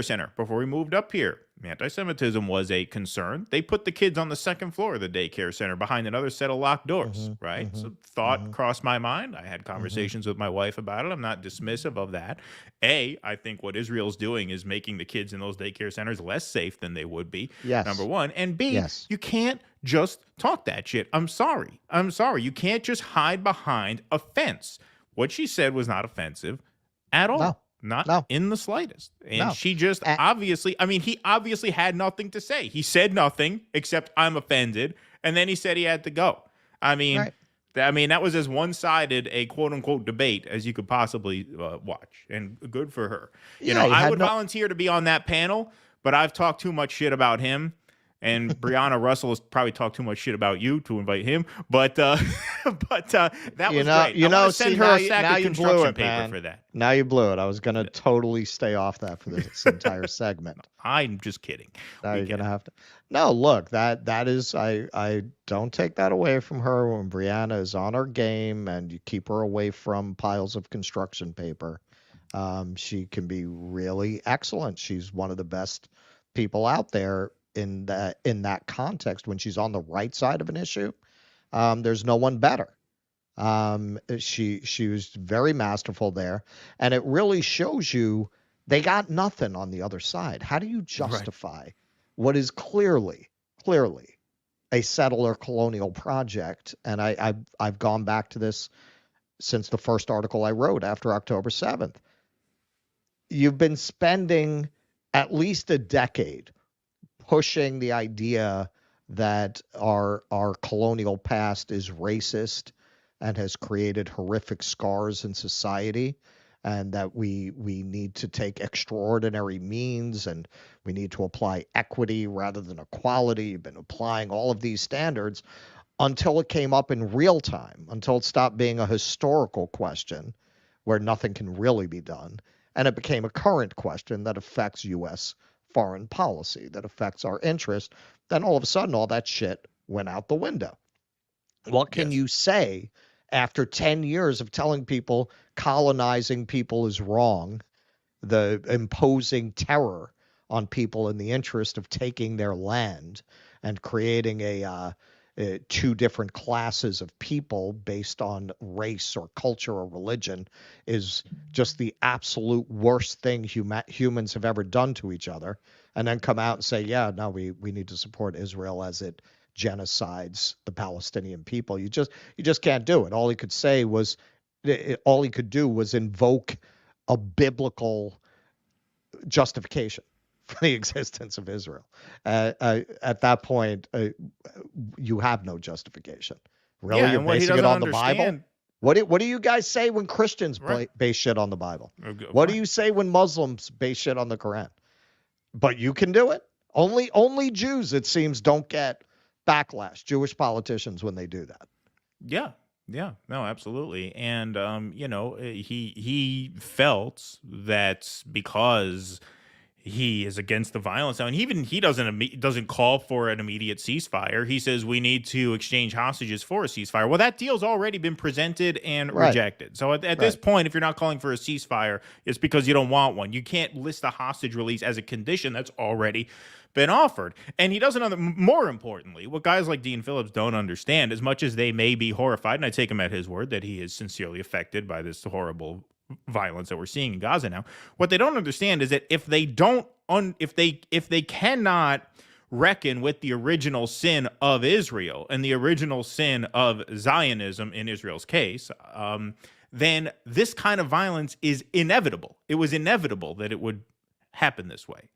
center before we moved up here. Anti-Semitism was a concern. They put the kids on the second floor of the daycare center behind another set of locked doors, right? So thought crossed my mind. I had conversations with my wife about it. I'm not dismissive of that. I think what Israel's doing is making the kids in those daycare centers less safe than they would be, number one. And B, you can't just talk that shit. I'm sorry. You can't just hide behind a fence. What she said was not offensive at all. Not in the slightest. And she just obviously, he obviously had nothing to say. He said nothing except I'm offended. And then he said he had to go. That was as one-sided a quote-unquote debate as you could possibly watch. And good for her. I would volunteer to be on that panel, but I've talked too much shit about him. And Briahna Russell has probably talked too much shit about you to invite him. But that was great. Send her a sack of construction paper for that. Now you blew it. I was going to totally stay off that for this entire segment. I'm just kidding. Now you're going to have to. No, look, that is, I don't take that away from her. When Briahna is on her game and you keep her away from piles of construction paper, she can be really excellent. She's one of the best people out there in that context. When she's on the right side of an issue, there's no one better. She was very masterful there, and it really shows you they got nothing on the other side. How do you justify what is clearly a settler colonial project? And I've gone back to this since the first article I wrote after October 7th. You've been spending at least a decade pushing the idea that our colonial past is racist and has created horrific scars in society, and that we need to take extraordinary means and we need to apply equity rather than equality. You've been applying all of these standards until it came up in real time, until it stopped being a historical question where nothing can really be done, and it became a current question that affects U.S. foreign policy, that affects our interest. Then all of a sudden, all that shit went out the window. What can you say after 10 years of telling people colonizing people is wrong, the imposing terror on people in the interest of taking their land and creating two different classes of people based on race or culture or religion is just the absolute worst thing humans have ever done to each other, and then come out and say, we need to support Israel as it genocides the Palestinian people. You just can't do it. All he could do was invoke a biblical justification for the existence of Israel. At that point, you have no justification. Really, you're basing it on the Bible? What do you guys say when Christians base shit on the Bible? What do you say when Muslims base shit on the Quran? But you can do it. Only Jews, it seems, don't get backlash. Jewish politicians when they do that. Yeah, no, absolutely. And he felt that because he is against the violence now, and even he doesn't call for an immediate ceasefire. He says we need to exchange hostages for a ceasefire. Well, that deal's already been presented and rejected. So at this point, if you're not calling for a ceasefire, it's because you don't want one. You can't list a hostage release as a condition that's already been offered. And he doesn't, more importantly, what guys like Dean Phillips don't understand, as much as they may be horrified, and I take him at his word that he is sincerely affected by this horrible violence that we're seeing in Gaza now. What they don't understand is that if they cannot reckon with the original sin of Israel and the original sin of Zionism in Israel's case, then this kind of violence is inevitable. It was inevitable that it would happen this way.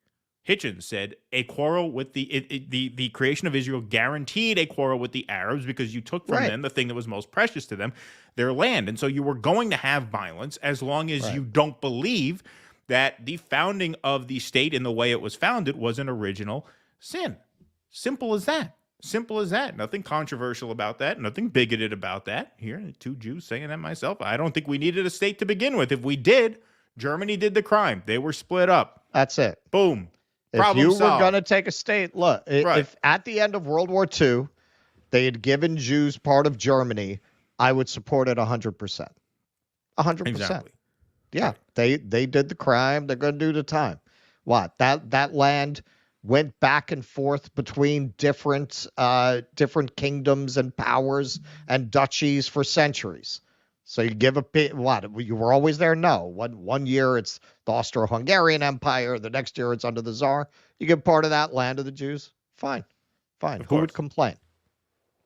Hitchens said a quarrel with the creation of Israel guaranteed a quarrel with the Arabs because you took from them the thing that was most precious to them, their land. And so you were going to have violence as long as you don't believe that the founding of the state in the way it was founded was an original sin. Simple as that. Simple as that. Nothing controversial about that. Nothing bigoted about that. Here, two Jews saying that myself. I don't think we needed a state to begin with. If we did, Germany did the crime. They were split up. That's it. Boom. If Problem you solved. were going to take a state, look, if at the end of World War II, they had given Jews part of Germany, I would support it 100%. 100%. Exactly. Yeah, they did the crime. They're going to do the time. What? That land went back and forth between different kingdoms and powers and duchies for centuries. So you give what? You were always there? No. One year it's the Austro-Hungarian Empire. The next year it's under the Tsar. You give part of that land to the Jews? Fine. Who would complain?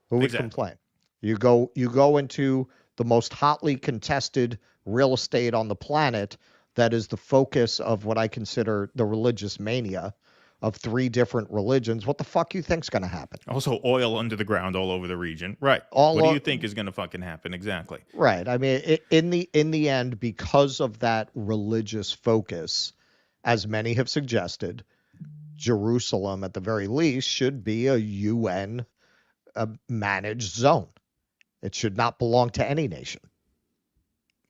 Who would complain? You go into the most hotly contested real estate on the planet that is the focus of what I consider the religious mania of 3 different religions. What the fuck you think's going to happen? Also, oil under the ground all over the region. Right. What do you think is going to fucking happen? Exactly. Right. I mean, in the end, because of that religious focus, as many have suggested, Jerusalem, at the very least, should be a UN managed zone. It should not belong to any nation.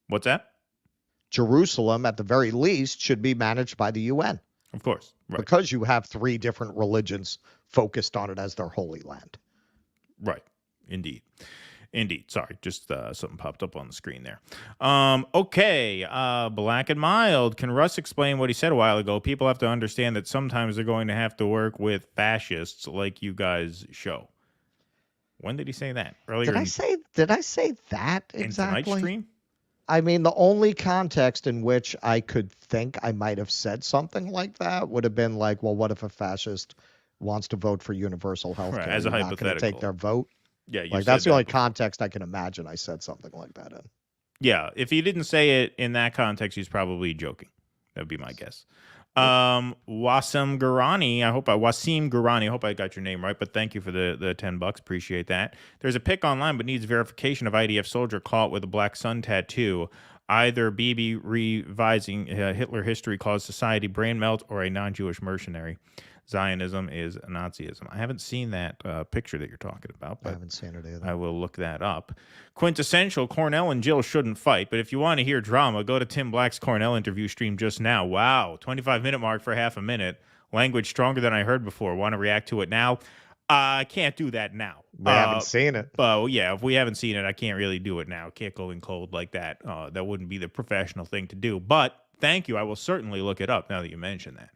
What's that? Jerusalem, at the very least, should be managed by the UN. Of course. Right. Because you have 3 different religions focused on it as their holy land. Right. Indeed. Sorry, just something popped up on the screen there. Okay. Black and Mild. Can Russ explain what he said a while ago? People have to understand that sometimes they're going to have to work with fascists like you guys show. When did he say that? Earlier. Did I say that exactly? In tonight's stream? I mean, the only context in which I could think I might have said something like that would have been like, well, what if a fascist wants to vote for universal health care? Right, as a hypothetical. Not going to take their vote? Yeah, like that's the only context I can imagine I said something like that in. Yeah, if he didn't say it in that context, he's probably joking. That would be my guess. Wasim Gurani, I hope I got your name right, but thank you for the $10. Appreciate that. There's a pic online but needs verification of IDF soldier caught with a black sun tattoo. Either Bibi revising Hitler history caused society brain melt or a non-Jewish mercenary. Zionism is Nazism. I haven't seen that picture that you're talking about, but I haven't seen it either. I will look that up. Quintessential, Cornell and Jill shouldn't fight, but if you want to hear drama, go to Tim Black's Cornell interview stream just now. Wow, 25-minute mark for half a minute. Language stronger than I heard before. Want to react to it now? I can't do that now. We haven't seen it. But yeah, if we haven't seen it, I can't really do it now. Can't go in cold like that. That wouldn't be the professional thing to do. But thank you. I will certainly look it up now that you mention that.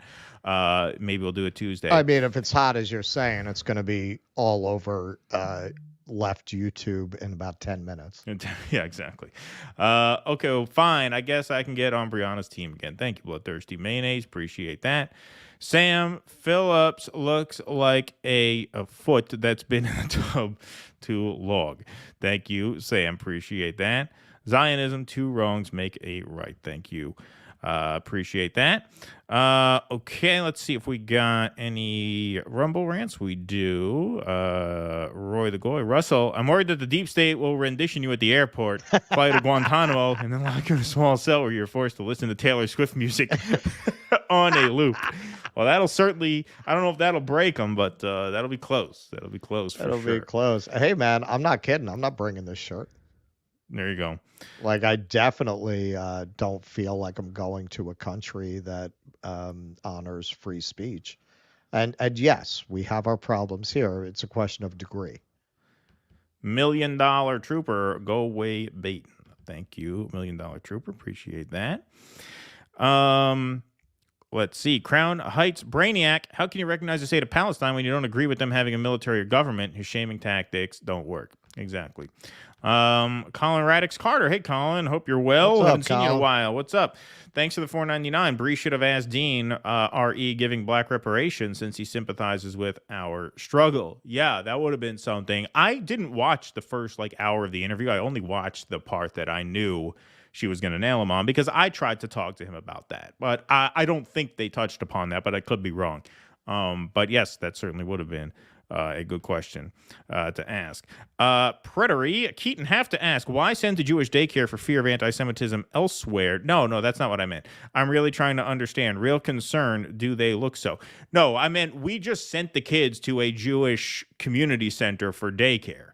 Maybe we'll do it Tuesday. I mean, if it's hot as you're saying, it's going to be all over left YouTube in about 10 minutes. Yeah, exactly. Okay, well, fine. I guess I can get on Briahna's team again. Thank you, Bloodthirsty Mayonnaise. Appreciate that. Sam, Phillips looks like a foot that's been in the tub too long. Thank you, Sam. Appreciate that. Zionism, 2 wrongs make a right. Thank you. Appreciate that. Okay, let's see if we got any Rumble rants. We do. Roy the Goy. Russell, I'm worried that the deep state will rendition you at the airport, fly to Guantanamo, and then lock you in a small cell where you're forced to listen to Taylor Swift music on a loop. Well, that'll certainly, I don't know if that'll break them, but that'll be close. That'll be close for That'll sure. be close. Hey, man, I'm not kidding. I'm not bringing this shirt. There you go. Like, I definitely don't feel like I'm going to a country that honors free speech. And yes, we have our problems here. It's a question of degree. $1 Million Trooper, go away, Baton. Thank you, $1 Million Trooper. Appreciate that. Let's see. Crown Heights Brainiac. How can you recognize the state of Palestine when you don't agree with them having a military or government? His shaming tactics don't work. Exactly. Colin Radix Carter. Hey, Colin. Hope you're well. Haven't seen you in a while. What's up? Thanks for the $4.99. Bree should have asked Dean, R.E. giving black reparations since he sympathizes with our struggle. Yeah, that would have been something. I didn't watch the first hour of the interview. I only watched the part that I knew she was going to nail him on because I tried to talk to him about that. But I don't think they touched upon that, but I could be wrong. But yes, that certainly would have been a good question to ask. Pretery, Keaton, have to ask, why send to Jewish daycare for fear of anti-Semitism elsewhere? No, that's not what I meant. I'm really trying to understand. Real concern, do they look so? No, I meant we just sent the kids to a Jewish community center for daycare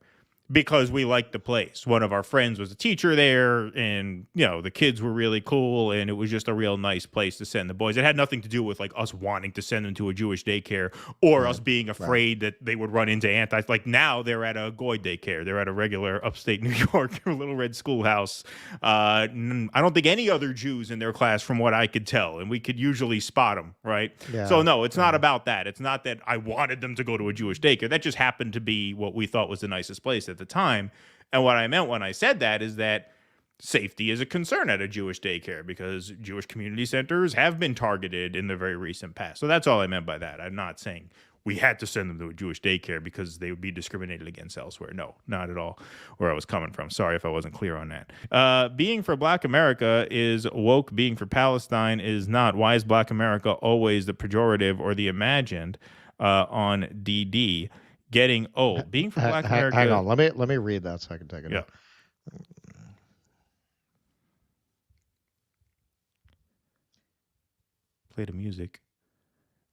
because we liked the place. One of our friends was a teacher there, and the kids were really cool, and it was just a real nice place to send the boys. It had nothing to do with like us wanting to send them to a Jewish daycare or us being afraid that they would run into like now they're at a Goy daycare. They're at a regular upstate New York Little Red Schoolhouse. I don't think any other Jews in their class, from what I could tell, and we could usually spot them, right? Yeah. So no, it's not about that. It's not that I wanted them to go to a Jewish daycare. That just happened to be what we thought was the nicest place at the time. And what I meant when I said that is that safety is a concern at a Jewish daycare because Jewish community centers have been targeted in the very recent past. So that's all I meant by that. I'm not saying we had to send them to a Jewish daycare because they would be discriminated against elsewhere. No, not at all where I was coming from. Sorry if I wasn't clear on that. Being for Black America is woke. Being for Palestine is not. Why is Black America always the pejorative or the imagined on DD? Getting old. Being for Black America. Hang on. Let me read that so I can take it. Yeah. Play the music.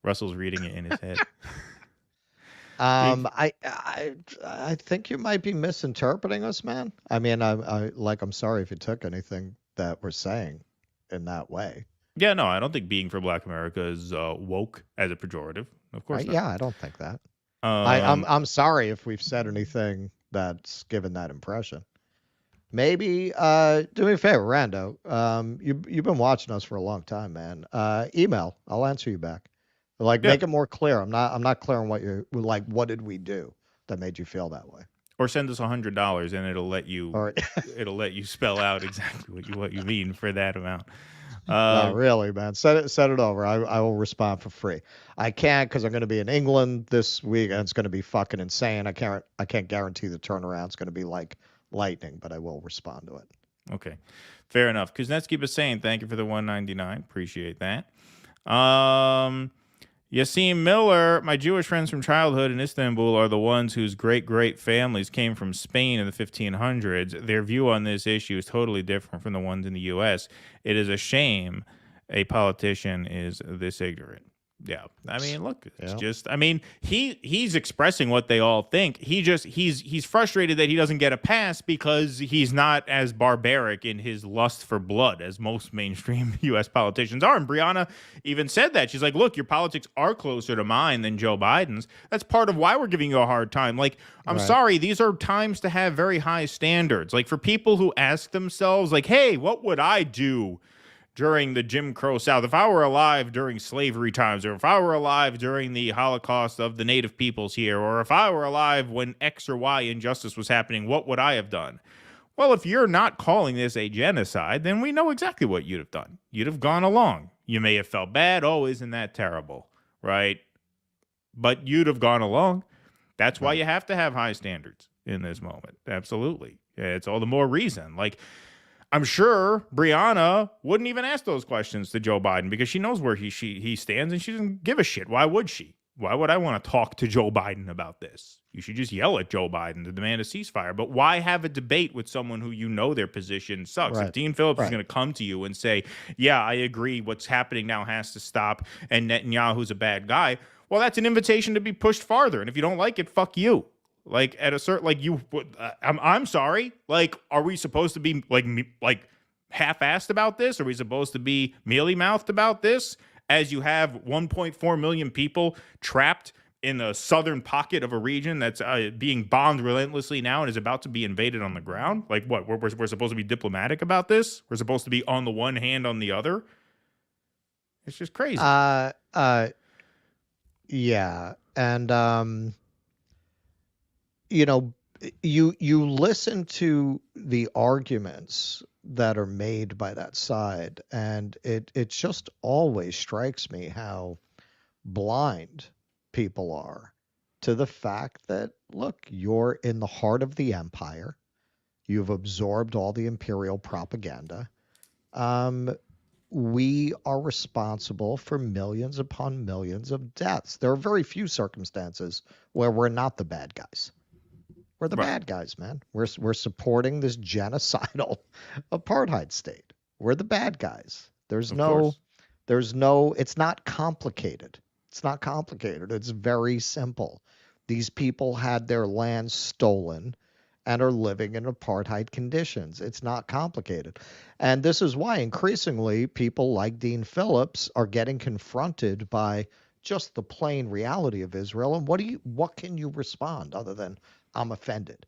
Russell's reading it in his head. I think you might be misinterpreting us, man. I mean, I'm sorry if you took anything that we're saying in that way. Yeah, no, I don't think being for Black America is woke as a pejorative. Of course not. Yeah, I don't think that. I'm sorry if we've said anything that's given that impression. Maybe do me a favor, Rando. You've been watching us for a long time, man. Email. I'll answer you back. Make it more clear. I'm not clear on what you're like. What did we do that made you feel that way? Or send us $100 and it'll let you it'll let you spell out exactly what you mean for that amount. No, really, man. Send it over. I will respond for free. I can't because I'm going to be in England this week and it's going to be fucking insane. I can't guarantee the turnaround's going to be like lightning, but I will respond to it. Okay, fair enough. Kuznetsky was saying thank you for the $1.99. Appreciate that. Yassim Miller, my Jewish friends from childhood in Istanbul are the ones whose great families came from Spain in the 1500s. Their view on this issue is totally different from the ones in the U.S. It is a shame a politician is this ignorant. Yeah, I mean, look, it's just, I mean, he's expressing what they all think. He's frustrated that he doesn't get a pass because he's not as barbaric in his lust for blood as most mainstream U.S. politicians are. And Briahna even said that. She's like, look, your politics are closer to mine than Joe Biden's. That's part of why we're giving you a hard time. Like, I'm sorry, these are times to have very high standards. Like, for people who ask themselves, like, hey, what would I do during the Jim Crow South, if I were alive during slavery times, or if I were alive during the Holocaust of the native peoples here, or if I were alive when X or Y injustice was happening, what would I have done? Well, if you're not calling this a genocide, then we know exactly what you'd have done. You'd have gone along. You may have felt bad. Oh, isn't that terrible? Right? But you'd have gone along. That's why you have to have high standards in this moment. Absolutely. It's all the more reason. Like, I'm sure Briahna wouldn't even ask those questions to Joe Biden because she knows where he stands and she doesn't give a shit. Why would she? Why would I want to talk to Joe Biden about this? You should just yell at Joe Biden to demand a ceasefire. But why have a debate with someone who you know their position sucks? If Dean Phillips is going to come to you and say, yeah, I agree, what's happening now has to stop, and Netanyahu's a bad guy, well, that's an invitation to be pushed farther. And if you don't like it, fuck you. Like at a certain, like you, I'm sorry. Like, are we supposed to be like half-assed about this? Are we supposed to be mealy-mouthed about this? As you have 1.4 million people trapped in the southern pocket of a region that's being bombed relentlessly now and is about to be invaded on the ground. Like what? We're supposed to be diplomatic about this? We're supposed to be on the one hand, on the other? It's just crazy. Yeah, and you listen to the arguments that are made by that side, and it just always strikes me how blind people are to the fact that, look, you're in the heart of the empire. You've absorbed all the imperial propaganda. We are responsible for millions upon millions of deaths. There are very few circumstances where we're not the bad guys. We're the bad guys, man. We're supporting this genocidal apartheid state. We're the bad guys. It's not complicated. It's not complicated. It's very simple. These people had their land stolen, and are living in apartheid conditions. It's not complicated. And this is why increasingly people like Dean Phillips are getting confronted by just the plain reality of Israel. And what can you respond other than I'm offended?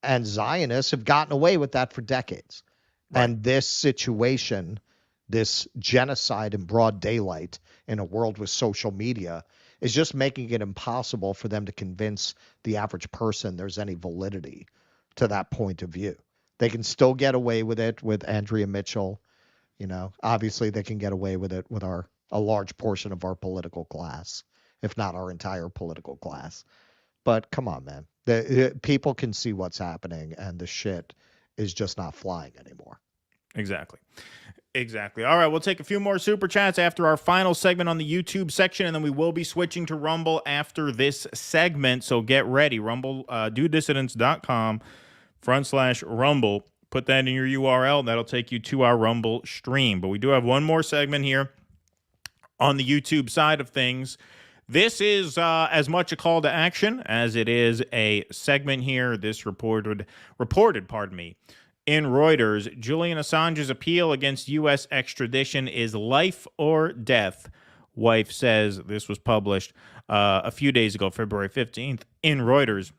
And Zionists have gotten away with that for decades. Right. And this situation, this genocide in broad daylight in a world with social media, is just making it impossible for them to convince the average person there's any validity to that point of view. They can still get away with it with Andrea Mitchell. Obviously they can get away with it with a large portion of our political class, if not our entire political class. But come on, man. People can see what's happening, and the shit is just not flying anymore. Exactly. All right, we'll take a few more super chats after our final segment on the YouTube section, and then we will be switching to Rumble after this segment. So get ready. Rumble, dudissidents.com/Rumble. Put that in your URL. That'll take you to our Rumble stream. But we do have one more segment here on the YouTube side of things. This is as much a call to action as it is a segment here. This reported, in Reuters, Julian Assange's appeal against U.S. extradition is life or death. Wife says. This was published a few days ago, February 15th, in Reuters.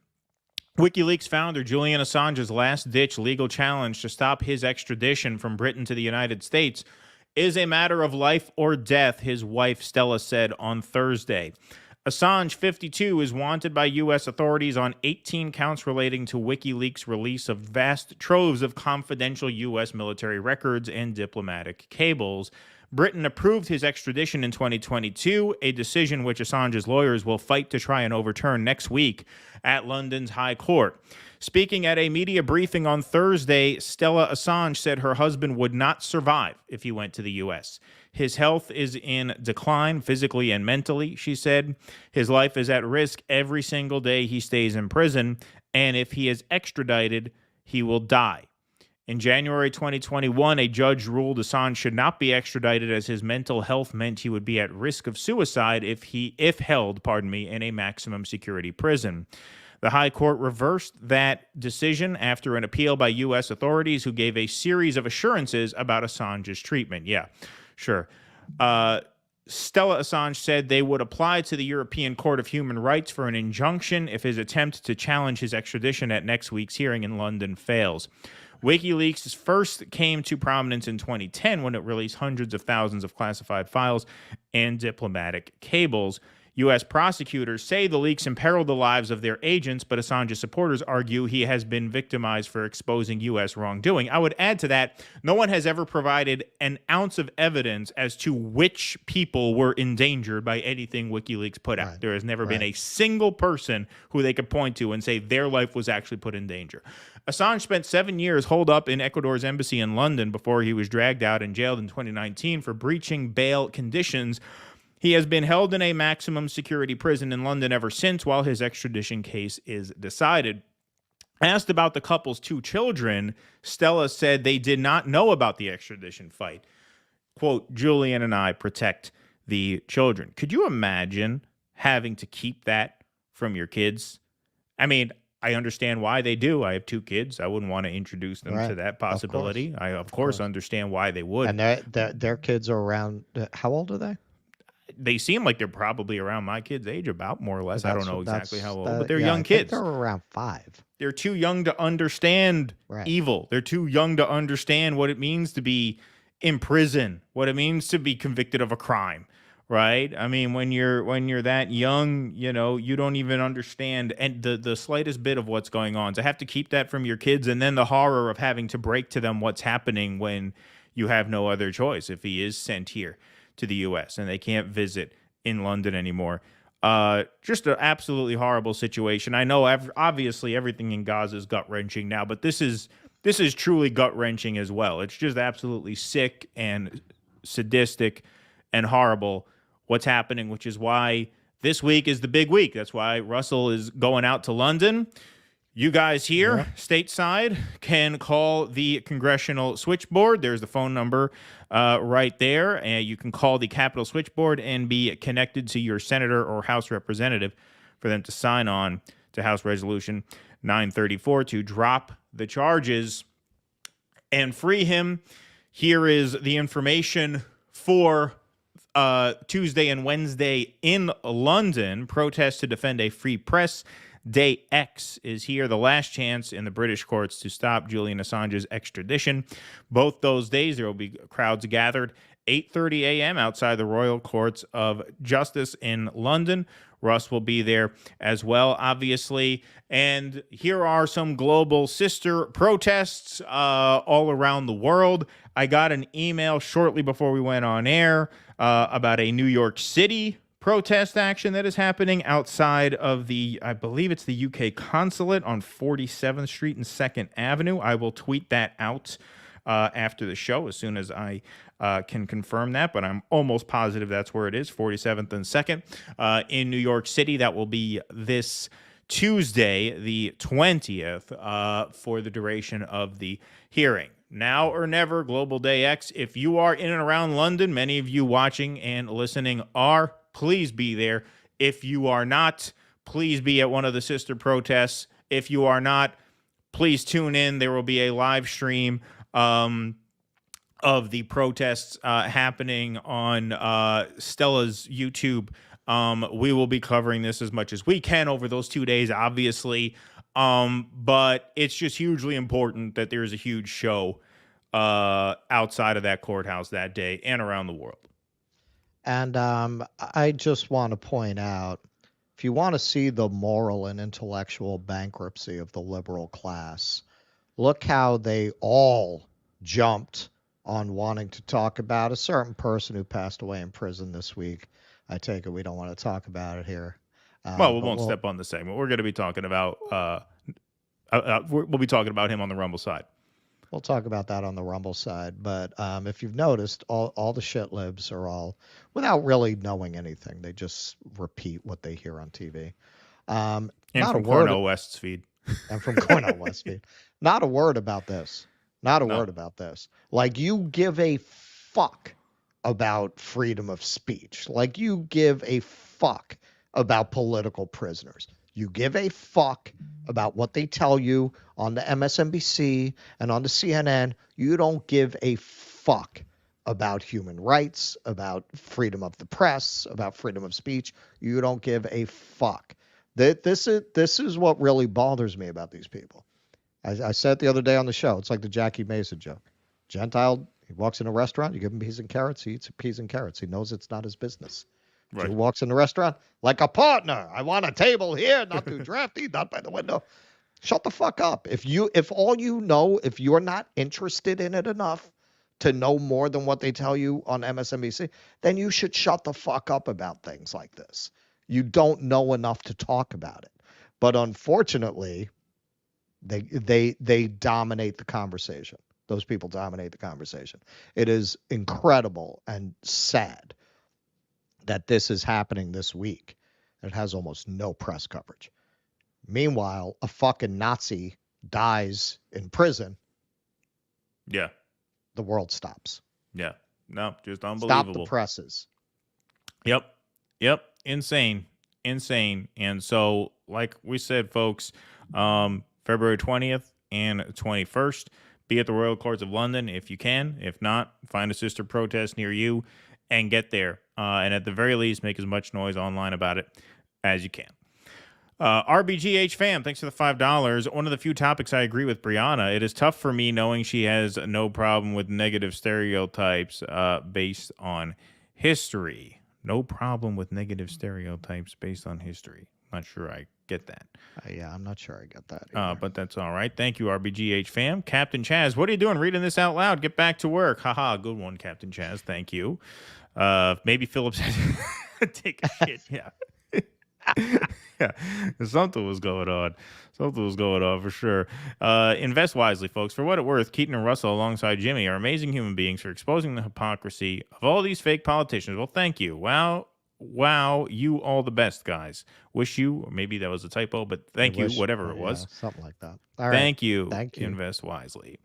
WikiLeaks founder Julian Assange's last-ditch legal challenge to stop his extradition from Britain to the United States is a matter of life or death, his wife Stella said on Thursday. Assange, 52, is wanted by U.S. authorities on 18 counts relating to WikiLeaks' release of vast troves of confidential U.S. military records and diplomatic cables. Britain approved his extradition in 2022, a decision which Assange's lawyers will fight to try and overturn next week at London's High Court. Speaking at a media briefing on Thursday, Stella Assange said her husband would not survive if he went to the U.S. His health is in decline physically and mentally, she said. His life is at risk every single day he stays in prison, and if he is extradited, he will die. In January 2021, a judge ruled Assange should not be extradited as his mental health meant he would be at risk of suicide if held in a maximum security prison. The High Court reversed that decision after an appeal by U.S. authorities who gave a series of assurances about Assange's treatment. Yeah, sure. Stella Assange said they would apply to the European Court of Human Rights for an injunction if his attempt to challenge his extradition at next week's hearing in London fails. WikiLeaks first came to prominence in 2010 when it released hundreds of thousands of classified files and diplomatic cables. U.S. prosecutors say the leaks imperiled the lives of their agents, but Assange's supporters argue he has been victimized for exposing U.S. wrongdoing. I would add to that, no one has ever provided an ounce of evidence as to which people were endangered by anything WikiLeaks put out. Right. There has never been a single person who they could point to and say their life was actually put in danger. Assange spent 7 years holed up in Ecuador's embassy in London before he was dragged out and jailed in 2019 for breaching bail conditions. He has been held in a maximum security prison in London ever since while his extradition case is decided. Asked about the couple's 2 children, Stella said they did not know about the extradition fight. Quote, Julian and I protect the children. Could you imagine having to keep that from your kids? I mean, I understand why they do. I have 2 kids. I wouldn't want to introduce them to that possibility. I, of course, understand why they would. And their kids are around, how old are they? They seem like they're probably around my kid's age, about more or less. I don't know exactly how old, but they're young kids. They're around 5. They're too young to understand evil. They're too young to understand what it means to be in prison, what it means to be convicted of a crime, right? I mean, when you're that young, you know, you don't even understand and the slightest bit of what's going on. To have to keep that from your kids, and then the horror of having to break to them what's happening when you have no other choice if he is sent here to the U.S. and they can't visit in London anymore. Just an absolutely horrible situation. I know obviously everything in Gaza is gut-wrenching now, but this is truly gut-wrenching as well. It's just absolutely sick and sadistic and horrible what's happening, which is why this week is the big week. That's why Russell is going out to London. You guys here, stateside, can call the congressional switchboard. There's the phone number right there. And you can call the Capitol switchboard and be connected to your senator or House representative for them to sign on to House Resolution 934 to drop the charges and free him. Here is the information for Tuesday and Wednesday in London. Protest to defend a free press. Day X is here, the last chance in the British courts to stop Julian Assange's extradition. Both those days, there will be crowds gathered 8:30 a.m. outside the Royal Courts of Justice in London. Russ will be there as well, obviously. And here are some global sister protests all around the world. I got an email shortly before we went on air about a New York City protest action that is happening outside of the, I believe it's the UK consulate on 47th Street and 2nd Avenue. I will tweet that out after the show as soon as I can confirm that, but I'm almost positive that's where it is, 47th and 2nd in New York City. That will be this Tuesday, the 20th, for the duration of the hearing. Now or never, Global Day X. If you are in and around London, many of you watching and listening are, please be there. If you are not, please be at one of the sister protests. If you are not, please tune in. There will be a live stream of the protests happening on Stella's YouTube. We will be covering this as much as we can over those 2 days, obviously. But it's just hugely important that there's a huge show outside of that courthouse that day and around the world. And I just want to point out, if you want to see the moral and intellectual bankruptcy of the liberal class, look how they all jumped on wanting to talk about a certain person who passed away in prison this week. I take it we don't want to talk about it here. Well, we won't step on the segment. We're going to be talking about we'll be talking about him on the Rumble side. We'll talk about that on the Rumble side. But if you've noticed, all the shit libs are all, without really knowing anything, they just repeat what they hear on TV. And not from a word Cornel West's feed. And from Cornel West's feed. Not a word about this. Not a word about this. Like, you give a fuck about freedom of speech. Like, you give a fuck about political prisoners. You give a fuck about what they tell you on the MSNBC and on the CNN. You don't give a fuck about human rights, about freedom of the press, about freedom of speech. You don't give a fuck. This is what really bothers me about these people. I said it the other day on the show. It's like the Jackie Mason joke. Gentile, he walks in a restaurant, you give him peas and carrots, he eats peas and carrots. He knows it's not his business. Right. Jew walks in the restaurant like a partner. I want a table here, not too drafty, not by the window. Shut the fuck up. If all you know, if you're not interested in it enough to know more than what they tell you on MSNBC, then you should shut the fuck up about things like this. You don't know enough to talk about it. But unfortunately, they dominate the conversation. Those people dominate the conversation. It is incredible and sad that this is happening this week. It has almost no press coverage. Meanwhile, a fucking Nazi dies in prison. Yeah. The world stops. Yeah. No, just unbelievable. Stop the presses. Yep. Insane. And so, like we said, folks, February 20th and 21st, be at the Royal Courts of London if you can. If not, find a sister protest near you and get there. And at the very least, make as much noise online about it as you can. RBGH fam, thanks for the $5. One of the few topics I agree with Briahna. It is tough for me knowing she has no problem with negative stereotypes based on history. No problem with negative stereotypes based on history. Not sure I get that. Yeah, I'm not sure I get that. But that's all right. Thank you, RBGH fam. Captain Chaz, what are you doing reading this out loud? Get back to work. Haha, good one, Captain Chaz. Thank you. Maybe Phillips had to take a shit. Yeah. Yeah, something was going on. Something was going on for sure. Invest wisely, folks. For what it's worth, Keaton and Russell alongside Jimmy are amazing human beings for exposing the hypocrisy of all these fake politicians. Well, thank you. Wow, you all the best, guys. Wish you, or maybe that was a typo, but thank you, whatever it was. Something like that. All right. Thank you. Invest wisely.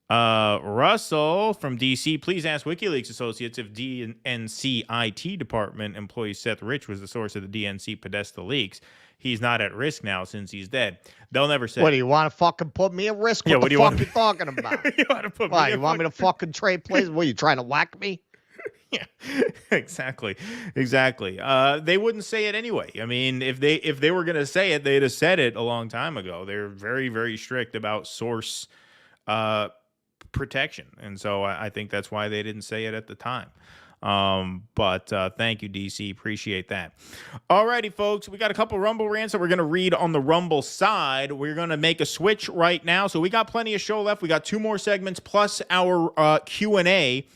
Russell from DC, please ask WikiLeaks associates if DNC IT department employee Seth Rich was the source of the DNC Podesta leaks. He's not at risk now since he's dead. They'll never say. What, do you want to fucking put me at risk? What the fuck you talking about? You want to put Why, you want me to fucking trade places? What, you trying to whack me? Yeah, exactly. They wouldn't say it anyway. I mean, if they were going to say it, they'd have said it a long time ago. They're very, very strict about source protection. And so I think that's why they didn't say it at the time. But thank you, DC. Appreciate that. All righty, folks. We got a couple Rumble rants that we're going to read on the Rumble side. We're going to make a switch right now. So we got plenty of show left. We got 2 more segments plus our Q&A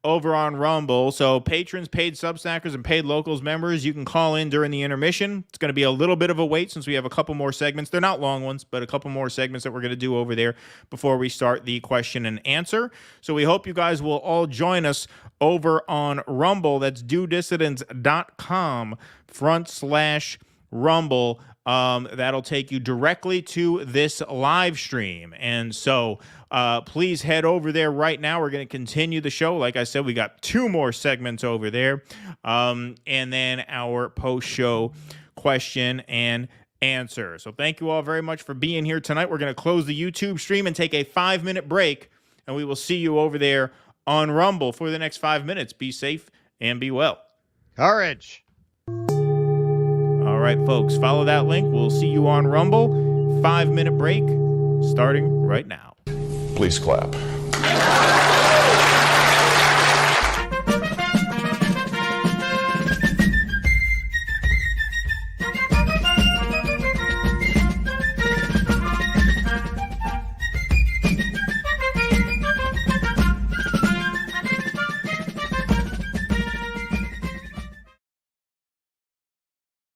over on Rumble. So patrons, paid Substackers, and paid Locals members, you can call in during the intermission. It's going to be a little bit of a wait since we have a couple more segments. They're not long ones, but a couple more segments that we're going to do over there before we start the question and answer. So we hope you guys will all join us over on Rumble. That's dudissidents.com/Rumble. That'll take you directly to this live stream. And so please head over there right now. We're going to continue the show. Like I said, we got 2 more segments over there. And then our post-show question and answer. So thank you all very much for being here tonight. We're going to close the YouTube stream and take a 5-minute break. And we will see you over there on Rumble for the next 5 minutes. Be safe and be well. Courage. All right, folks, follow that link. We'll see you on Rumble. 5-minute break starting right now. Please clap.